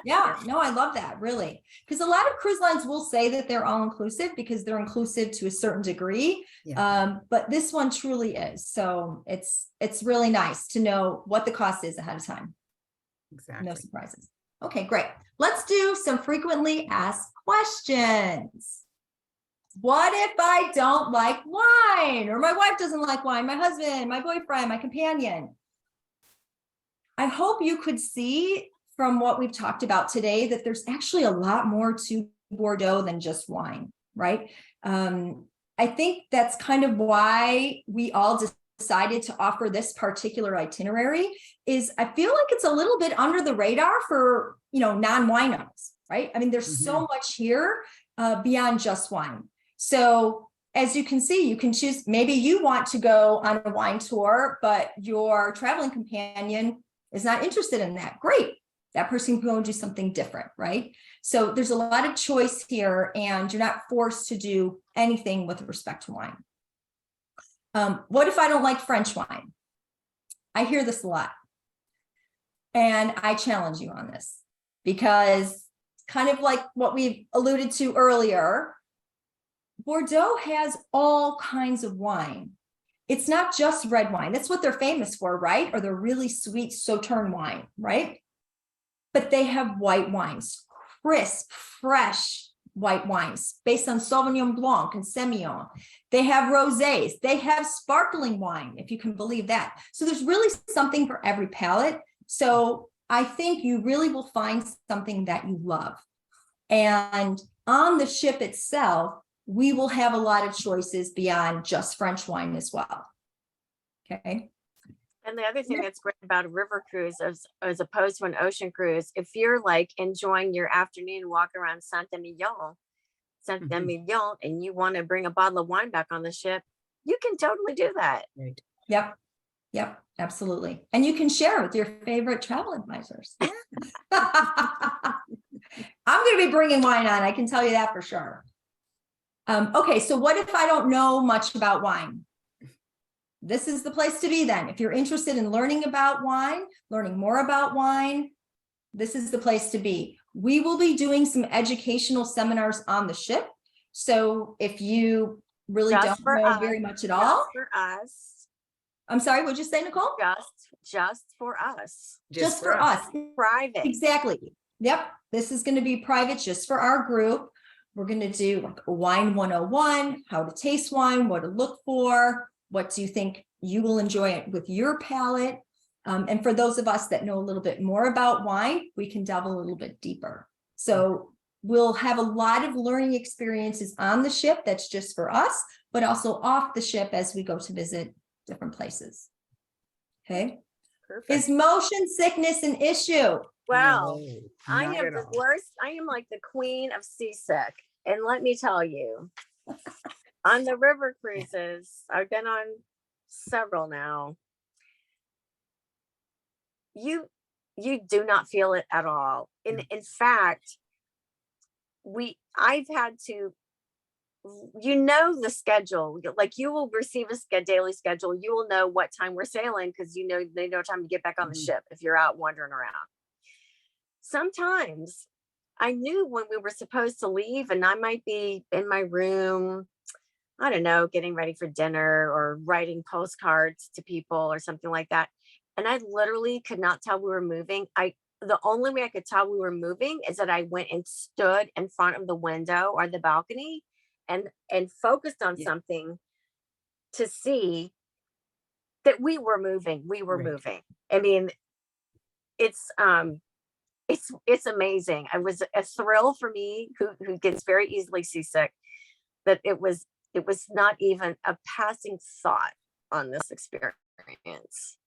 Yeah, no, I love that, really. Because a lot of cruise lines will say that they're all inclusive because they're inclusive to a certain degree. Yeah. But this one truly is. So it's really nice to know what the cost is ahead of time. Exactly. No surprises. Okay, great. Let's do some frequently asked questions. What if I don't like wine, or my wife doesn't like wine, my husband, my boyfriend, my companion? I hope you could see from what we've talked about today that there's actually a lot more to Bordeaux than just wine, right? I think that's kind of why we all decided to offer this particular itinerary. Is I feel like it's a little bit under the radar for non-winos, right? I mean, there's so much here beyond just wine. So as you can see, you can choose. Maybe you want to go on a wine tour, but your traveling companion is not interested in that. Great. That person can go and do something different, right? So there's a lot of choice here, and you're not forced to do anything with respect to wine. What if I don't like French wine? I hear this a lot. And I challenge you on this, because kind of like what we've alluded to earlier, Bordeaux has all kinds of wine. It's not just red wine. That's what they're famous for, right? Or the really sweet Sauterne wine, right? But they have white wines, crisp, fresh white wines based on Sauvignon Blanc and Semillon. They have rosés. They have sparkling wine, if you can believe that. So there's really something for every palate. So I think you really will find something that you love. And on the ship itself, we will have a lot of choices beyond just French wine as well. Okay. And the other thing that's great about a river cruise as opposed to an ocean cruise, if you're like enjoying your afternoon walk around Saint-Emilion, and you want to bring a bottle of wine back on the ship, you can totally do that. Right. Yep. Yep, absolutely. And you can share with your favorite travel advisors. I'm going to be bringing wine on, I can tell you that for sure. Okay, so what if I don't know much about wine? This is the place to be then. If you're interested in learning about wine, learning more about wine, this is the place to be. We will be doing some educational seminars on the ship. So if you really Just don't know very much at all. For us. I'm sorry, what'd you say, Nicole? Just for us. Just for us. Private. Exactly. Yep. This is going to be private just for our group. We're going to do like a wine 101, how to taste wine, what to look for, what do you think you will enjoy it with your palate. And for those of us that know a little bit more about wine, we can delve a little bit deeper. So we'll have a lot of learning experiences on the ship that's just for us, but also off the ship as we go to visit different places. Okay. Perfect. Is motion sickness an issue? Well, No, I not am at the all. worst. I am like the queen of seasick. And let me tell you, on the river cruises, I've been on several now. You do not feel it at all. In fact, I've had to, the schedule, like you will receive a daily schedule. You will know what time we're sailing because they know time to get back on the ship if you're out wandering around. Sometimes I knew when we were supposed to leave, and I might be in my room, I don't know, getting ready for dinner or writing postcards to people or something like that. And I literally could not tell we were moving. The only way I could tell we were moving is that I went and stood in front of the window or the balcony and focused on something to see that we were moving. We were moving. I mean, it's amazing. It was a thrill for me who gets very easily seasick, that it was not even a passing thought on this experience.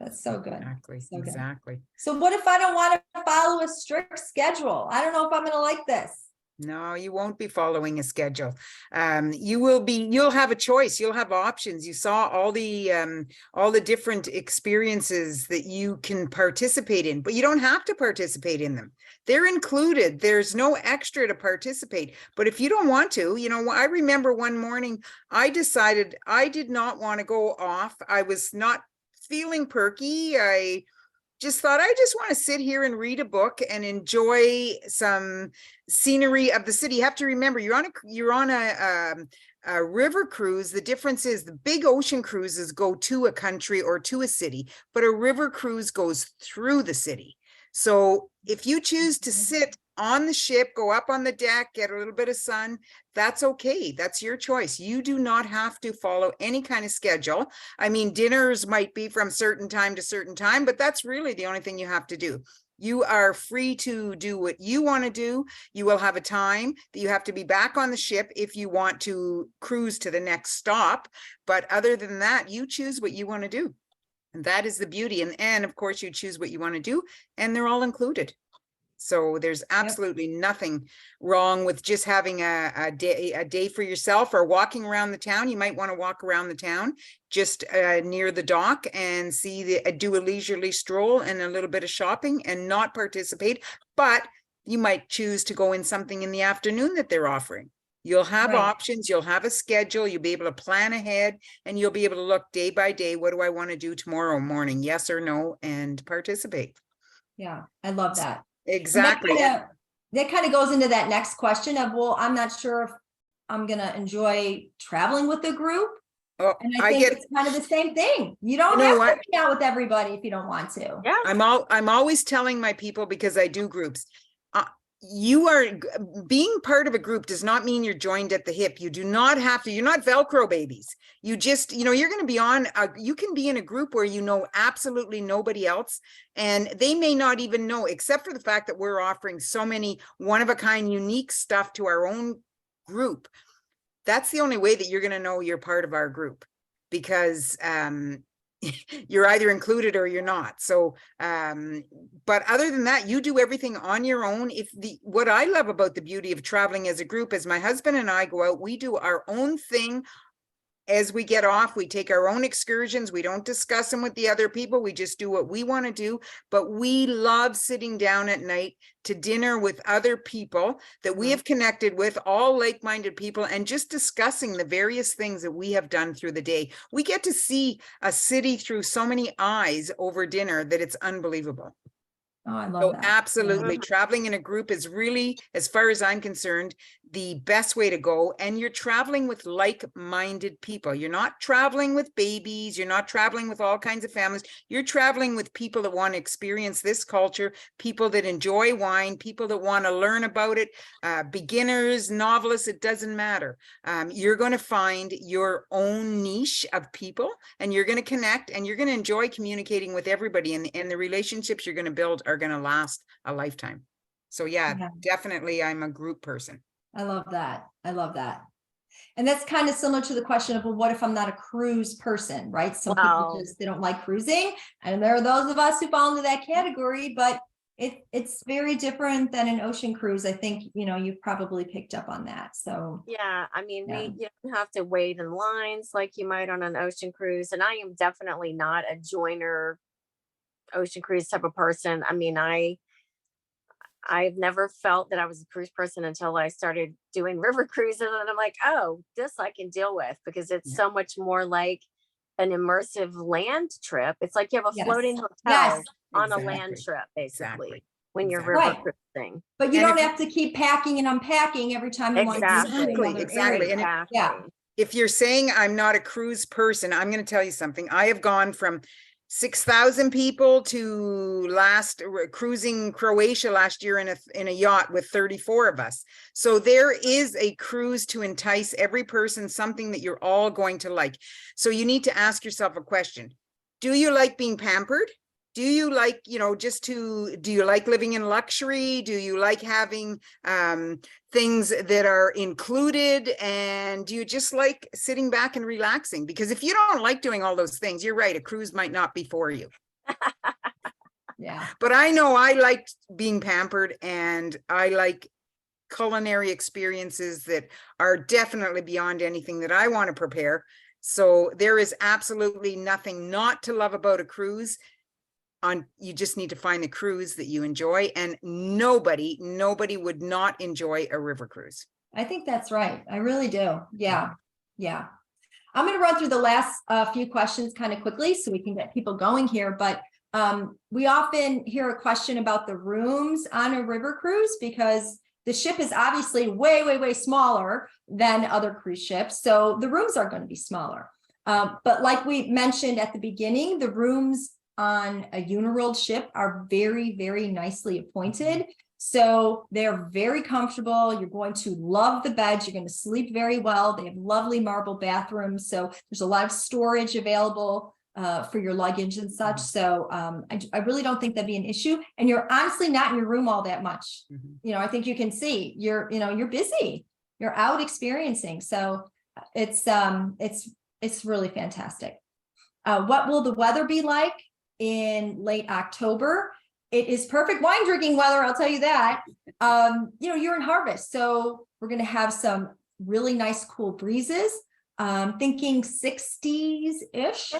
That's so good. Exactly. So good. Exactly. So what if I don't want to follow a strict schedule? I don't know if I'm going to like this. No, you won't be following a schedule. You'll have a choice. You'll have options. You saw all the different experiences that you can participate in, but you don't have to participate in them. They're included. There's no extra to participate. But if you don't want to, I remember one morning I decided I did not want to go off. I was not feeling perky. I just thought, I just want to sit here and read a book and enjoy some scenery of the city. You have to remember, you're on a river cruise. The difference is the big ocean cruises go to a country or to a city, but a river cruise goes through the city. So if you choose to sit on the ship, go up on the deck, get a little bit of sun, that's okay. That's your choice. You do not have to follow any kind of schedule. I mean, dinners might be from certain time to certain time, but that's really the only thing you have to do. You are free to do what you want to do. You will have a time that you have to be back on the ship if you want to cruise to the next stop. But other than that, you choose what you want to do. And that is the beauty. And of course, you choose what you want to do, and they're all included. So there's absolutely nothing wrong with just having a day for yourself or walking around the town. You might want to walk around the town just near the dock and do a leisurely stroll and a little bit of shopping and not participate. But You might choose to go in something in the afternoon that they're offering. You'll have Right. options, you'll have a schedule, you'll be able to plan ahead, and you'll be able to look day by day, what do I want to do tomorrow morning? Yes or no, and participate. Yeah, I love that. And Exactly. that kind of goes into that next question of, well, I'm not sure if I'm gonna enjoy traveling with the group. Oh, And I think it's kind of the same thing. You don't know have to what? hang out with everybody if you don't want to. Yeah. I'm always telling my people, because I do groups, you are being part of a group does not mean you're joined at the hip. You do not have to, you're not Velcro babies. You just, you're going to be you can be in a group where you know absolutely nobody else, and they may not even know, except for the fact that we're offering so many one-of-a-kind unique stuff to our own group. That's the only way that you're going to know you're part of our group, because you're either included or you're not. So, but other than that, you do everything on your own. What I love about the beauty of traveling as a group is my husband and I go out, we do our own thing. As we get off, we take our own excursions. We don't discuss them with the other people. We just do what we want to do. But we love sitting down at night to dinner with other people that we have connected with, all like-minded people, and just discussing the various things that we have done through the day. We get to see a city through so many eyes over dinner that it's unbelievable. Oh, I love So that. absolutely, Yeah. traveling in a group is really, as far as I'm concerned, the best way to go. And you're traveling with like-minded people. You're not traveling with babies. You're not traveling with all kinds of families. You're traveling with people that want to experience this culture, people that enjoy wine, people that want to learn about it, beginners, novelists, it doesn't matter. You're going to find your own niche of people, and you're going to connect, and you're going to enjoy communicating with everybody, and the relationships you're going to build are going to last a lifetime. So yeah, definitely I'm a group person. I love that. I love that. And that's kind of similar to the question of, well, what if I'm not a cruise person, right? Some people just, they don't like cruising. And there are those of us who fall into that category, but it's very different than an ocean cruise. I think, you've probably picked up on that. So yeah, I mean, you don't have to wait in lines like you might on an ocean cruise. And I am definitely not a joiner ocean cruise type of person. I mean, I've never felt that I was a cruise person until I started doing river cruises, and I'm like, oh, this I can deal with, because it's so much more like an immersive land trip. It's like you have a floating hotel on a land trip, basically, when you're river cruising. But you don't have to keep packing and unpacking every time you want to do exactly. And if you're saying I'm not a cruise person, I'm going to tell you something. I have gone from 6,000 people to cruising Croatia last year in a yacht with 34 of us. So there is a cruise to entice every person, something that you're all going to like. So you need to ask yourself a question. Do you like being pampered? Do you like, do you like living in luxury? Do you like having things that are included? And do you just like sitting back and relaxing? Because if you don't like doing all those things, you're right, a cruise might not be for you. Yeah. But I know I like being pampered, and I like culinary experiences that are definitely beyond anything that I want to prepare. So there is absolutely nothing not to love about a cruise. You just need to find the cruise that you enjoy, and nobody would not enjoy a river cruise. I think that's right. I really do. Yeah. I'm going to run through the last few questions kind of quickly so we can get people going here. But we often hear a question about the rooms on a river cruise, because the ship is obviously way, way, way smaller than other cruise ships. So the rooms are going to be smaller. But like we mentioned at the beginning, the rooms on a Uniworld ship are very, very nicely appointed. So they're very comfortable. You're going to love the beds. You're going to sleep very well. They have lovely marble bathrooms. So there's a lot of storage available for your luggage and such. So I really don't think that'd be an issue. And you're honestly not in your room all that much. I think you can see you're busy. You're out experiencing. So it's really fantastic. What will the weather be like in late October? It is perfect wine drinking weather, I'll tell you that. You're in harvest, so we're going to have some really nice cool breezes. Thinking 60s-ish. It's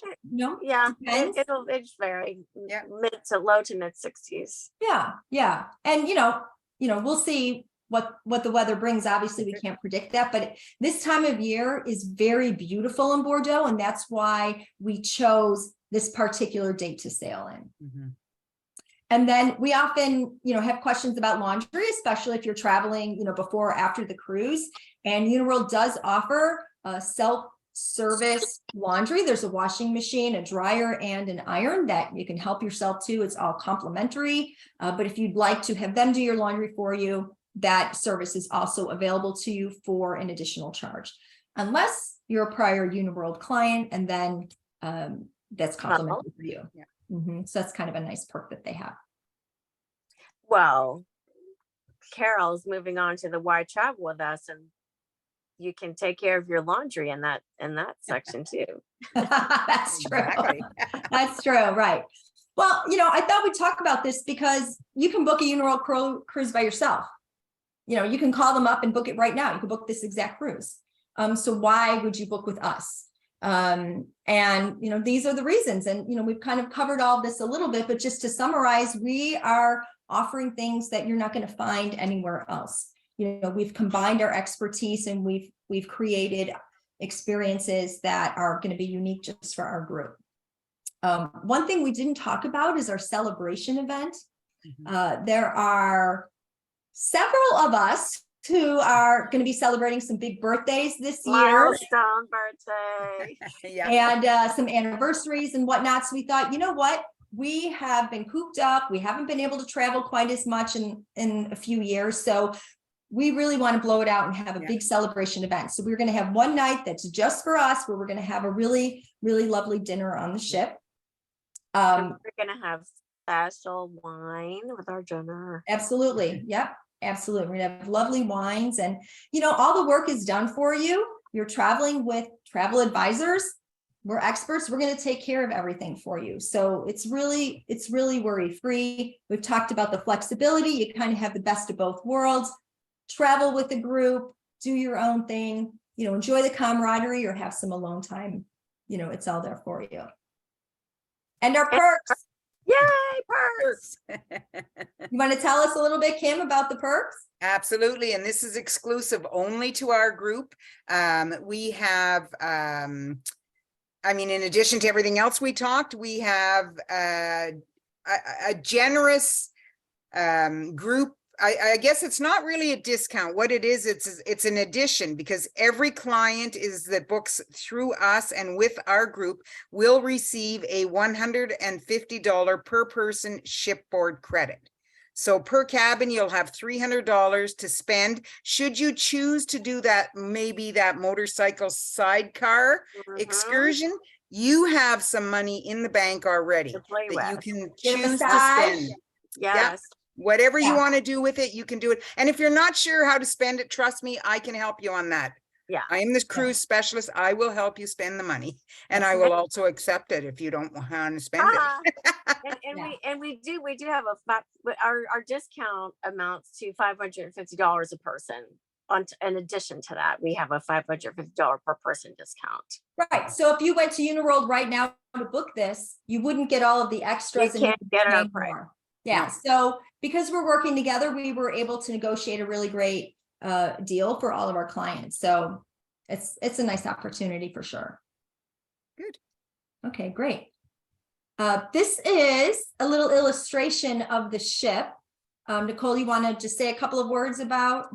very mid to low to mid 60s. Yeah. And we'll see what the weather brings. Obviously, we can't predict that, but this time of year is very beautiful in Bordeaux, and that's why we chose this particular date to sail in. Mhm. And then we often, have questions about laundry, especially if you're traveling, before or after the cruise. And Uniworld does offer self-service laundry. There's a washing machine, a dryer, and an iron that you can help yourself to. It's all complimentary. But if you'd like to have them do your laundry for you, that service is also available to you for an additional charge, unless you're a prior Uniworld client, and then that's complimentary for you. Yeah. So that's kind of a nice perk that they have. Well, Carol's moving on to the Why Travel with us, and you can take care of your laundry in that section too. That's true. Exactly. That's true. Right. Well, I thought we'd talk about this because you can book a Uniworld cruise by yourself. You can call them up and book it right now. You can book this exact cruise. So why would you book with us? And these are the reasons. And we've kind of covered all this a little bit, but just to summarize, we are offering things that you're not going to find anywhere else. We've combined our expertise, and we've created experiences that are going to be unique just for our group. One thing we didn't talk about is our celebration event. There are several of us who are going to be celebrating some big birthdays this year. Milestone birthday. Yeah. And some anniversaries and whatnot. So we thought, what? We have been cooped up. We haven't been able to travel quite as much in a few years. So we really want to blow it out and have a big celebration event. So we're going to have one night that's just for us, where we're going to have a really, really lovely dinner on the ship. We're going to have special wine with our dinner. Absolutely. Yep. Absolutely. We're gonna have lovely wines, and all the work is done for you. You're traveling with travel advisors. We're experts. We're going to take care of everything for you. So it's really worry-free. We've talked about the flexibility. You kind of have the best of both worlds. Travel with the group, do your own thing, enjoy the camaraderie, or have some alone time. It's all there for you. And our perks. Yay, perks! You want to tell us a little bit, Kim, about the perks? Absolutely. And this is exclusive only to our group. We have, in addition to everything else we talked, we have a generous group. I guess it's not really a discount. What it is, it's an addition, because every client that books through us and with our group will receive a $150 per person shipboard credit. So per cabin, you'll have $300 to spend. Should you choose to do that, maybe that motorcycle sidecar excursion, you have some money in the bank already that you can choose to spend. Yes. Whatever you want to do with it, you can do it. And if you're not sure how to spend it, trust me, I can help you on that. Yeah. I am the cruise specialist. I will help you spend the money, and I will also accept it if you don't want to spend it. We do have our discount amounts to $550 a person. In addition to that, we have a $550 per person discount. Right. So if you went to Uniworld right now to book this, you wouldn't get all of the extras. You can't get our price. Yeah. So because we're working together, we were able to negotiate a really great deal for all of our clients. So it's a nice opportunity for sure. Good. Okay, great. This is a little illustration of the ship. Nicole, you want to just say a couple of words about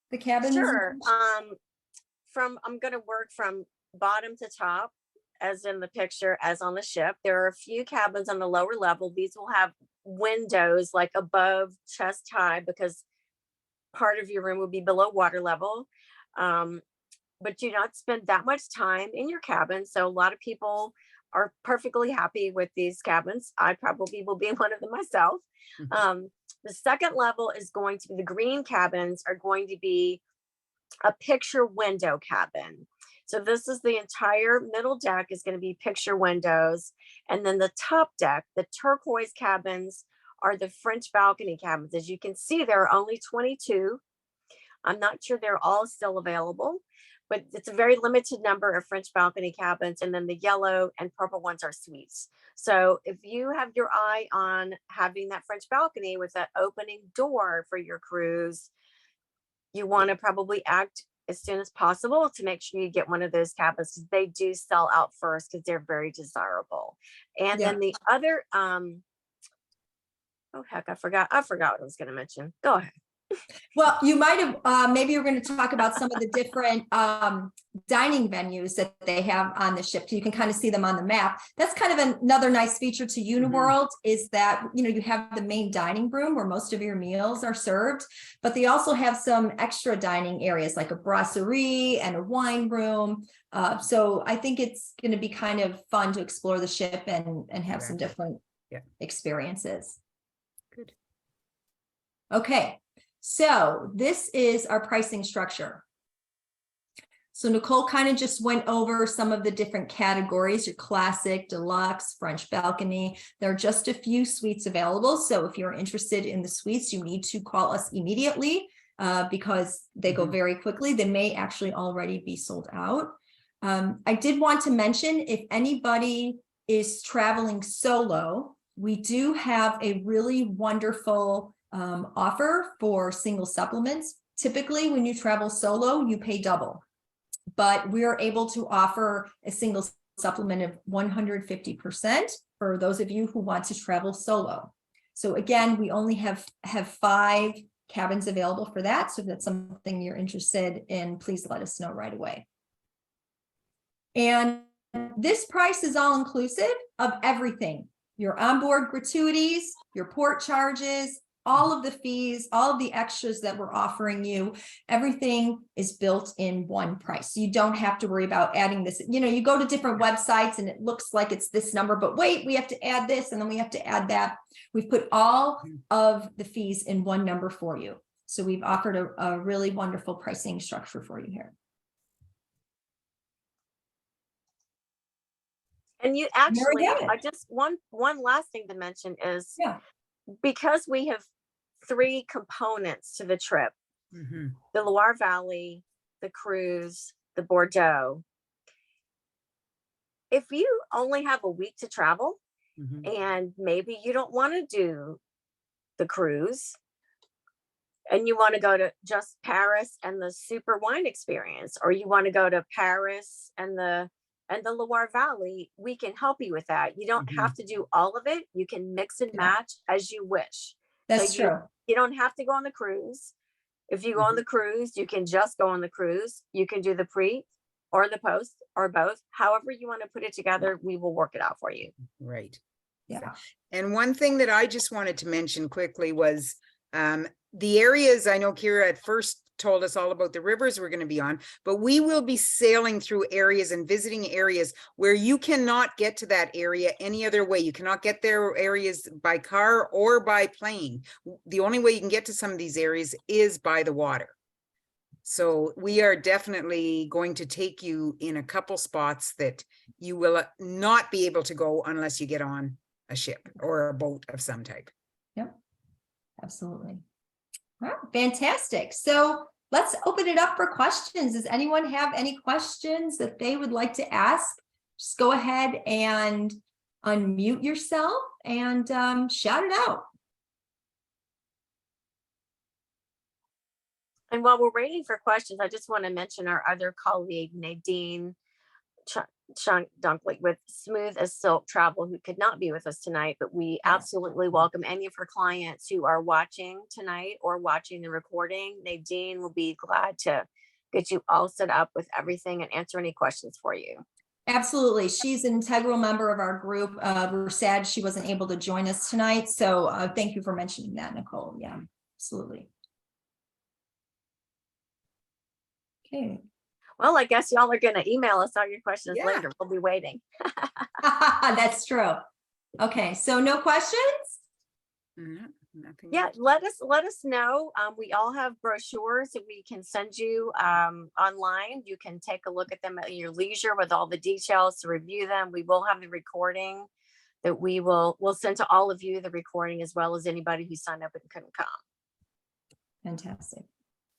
the cabin? Sure. I'm going to work from bottom to top, as in the picture, as on the ship. There are a few cabins on the lower level. These will have windows like above chest high, because part of your room will be below water level. But you not spend that much time in your cabin. So a lot of people are perfectly happy with these cabins. I probably will be one of them myself. The second level is going to be, the green cabins are going to be a picture window cabin. So this is the entire middle deck is going to be picture windows. And then the top deck, the turquoise cabins, are the French balcony cabins. As you can see, there are only 22. I'm not sure they're all still available, but it's a very limited number of French balcony cabins. And then the yellow and purple ones are suites. So if you have your eye on having that French balcony with that opening door for your cruise, you want to probably act as soon as possible to make sure you get one of those cabins, because they do sell out first because they're very desirable. And Yeah. then the other, oh heck, I forgot what I was going to mention. Go ahead. Well, you might have, maybe you're going to talk about some of the different dining venues that they have on the ship. You can kind of see them on the map. That's kind of another nice feature to Uniworld is that, you know, you have the main dining room where most of your meals are served, but they also have some extra dining areas like a brasserie and a wine room. So I think it's going to be kind of fun to explore the ship and have some different experiences. Good. Okay. So this is our pricing structure. So Nicole kind of just went over some of the different categories, your classic, deluxe, French balcony. There are just a few suites available. So if you're interested in the suites, you need to call us immediately because they go very quickly. They may actually already be sold out. I did want to mention, if anybody is traveling solo, we do have a really wonderful offer for single supplements. Typically, when you travel solo, you pay double, but we are able to offer a single supplement of 150% for those of you who want to travel solo. So again, we only have 5 cabins available for that. So if that's something you're interested in, please let us know right away. And this price is all inclusive of everything: your onboard gratuities, your port charges, all of the fees, all of the extras that we're offering you. Everything is built in one price. You don't have to worry about adding this. You know, you go to different websites and it looks like it's this number, but wait, we have to add this and then we have to add that. We've put all of the fees in one number for you. So we've offered a really wonderful pricing structure for you here. And you actually, good. I just one last thing to mention is Yeah. because we have 3 components to the trip, the Loire Valley, the cruise, the Bordeaux. If you only have a week to travel and maybe you don't want to do the cruise and you want to go to just Paris and the super wine experience, or you want to go to Paris and the Loire Valley, we can help you with that. You don't have to do all of it. You can mix and match as you wish. That's true. You don't have to go on the cruise. If you go on the cruise, you can just go on the cruise. You can do the pre or the post or both. However you want to put it together, we will work it out for you. Right. Yeah. And one thing that I just wanted to mention quickly was the areas. I know Kira at first told us all about the rivers we're going to be on, but we will be sailing through areas and visiting areas where you cannot get to that area any other way. You cannot get there areas by car or by plane. The only way you can get to some of these areas is by the water. So we are definitely going to take you in a couple spots that you will not be able to go unless you get on a ship or a boat of some type. Yep, absolutely. All right, fantastic. So let's open it up for questions. Does anyone have any questions that they would like to ask? Just go ahead and unmute yourself and shout it out. And while we're waiting for questions, I just want to mention our other colleague, Nadine Chang-Dunkley with Smooth as Silk Travel, who could not be with us tonight, but we absolutely welcome any of her clients who are watching tonight or watching the recording. Nadine will be glad to get you all set up with everything and answer any questions for you. Absolutely. She's an integral member of our group. We're sad she wasn't able to join us tonight. So thank you for mentioning that, Nicole. Yeah, absolutely. Okay. Well, I guess y'all are going to email us all your questions later. We'll be waiting. That's true. Okay, so no questions? Nothing. Yeah, let us know. We all have brochures that we can send you online. You can take a look at them at your leisure with all the details to review them. We will have the recording that we'll send to all of you, the recording, as well as anybody who signed up and couldn't come. Fantastic.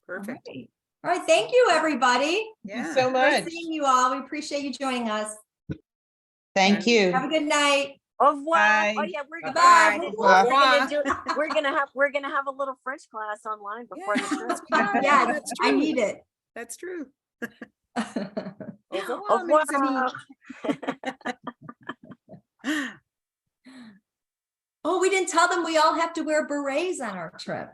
Perfect. Right. All right. Thank you, everybody. Thank you Yeah. so Great much. seeing you all. We appreciate you joining us. Thank you. Have a good night. Au revoir. Bye. Oh yeah, we're Bye-bye. gonna, Au we're gonna revoir. do, we're gonna have a little French class online before the Yeah, trip. that's right. Yes, That's I true. need it. That's true. Au Au revoir, mes revoir. amis. Oh, we didn't tell them we all have to wear berets on our trip.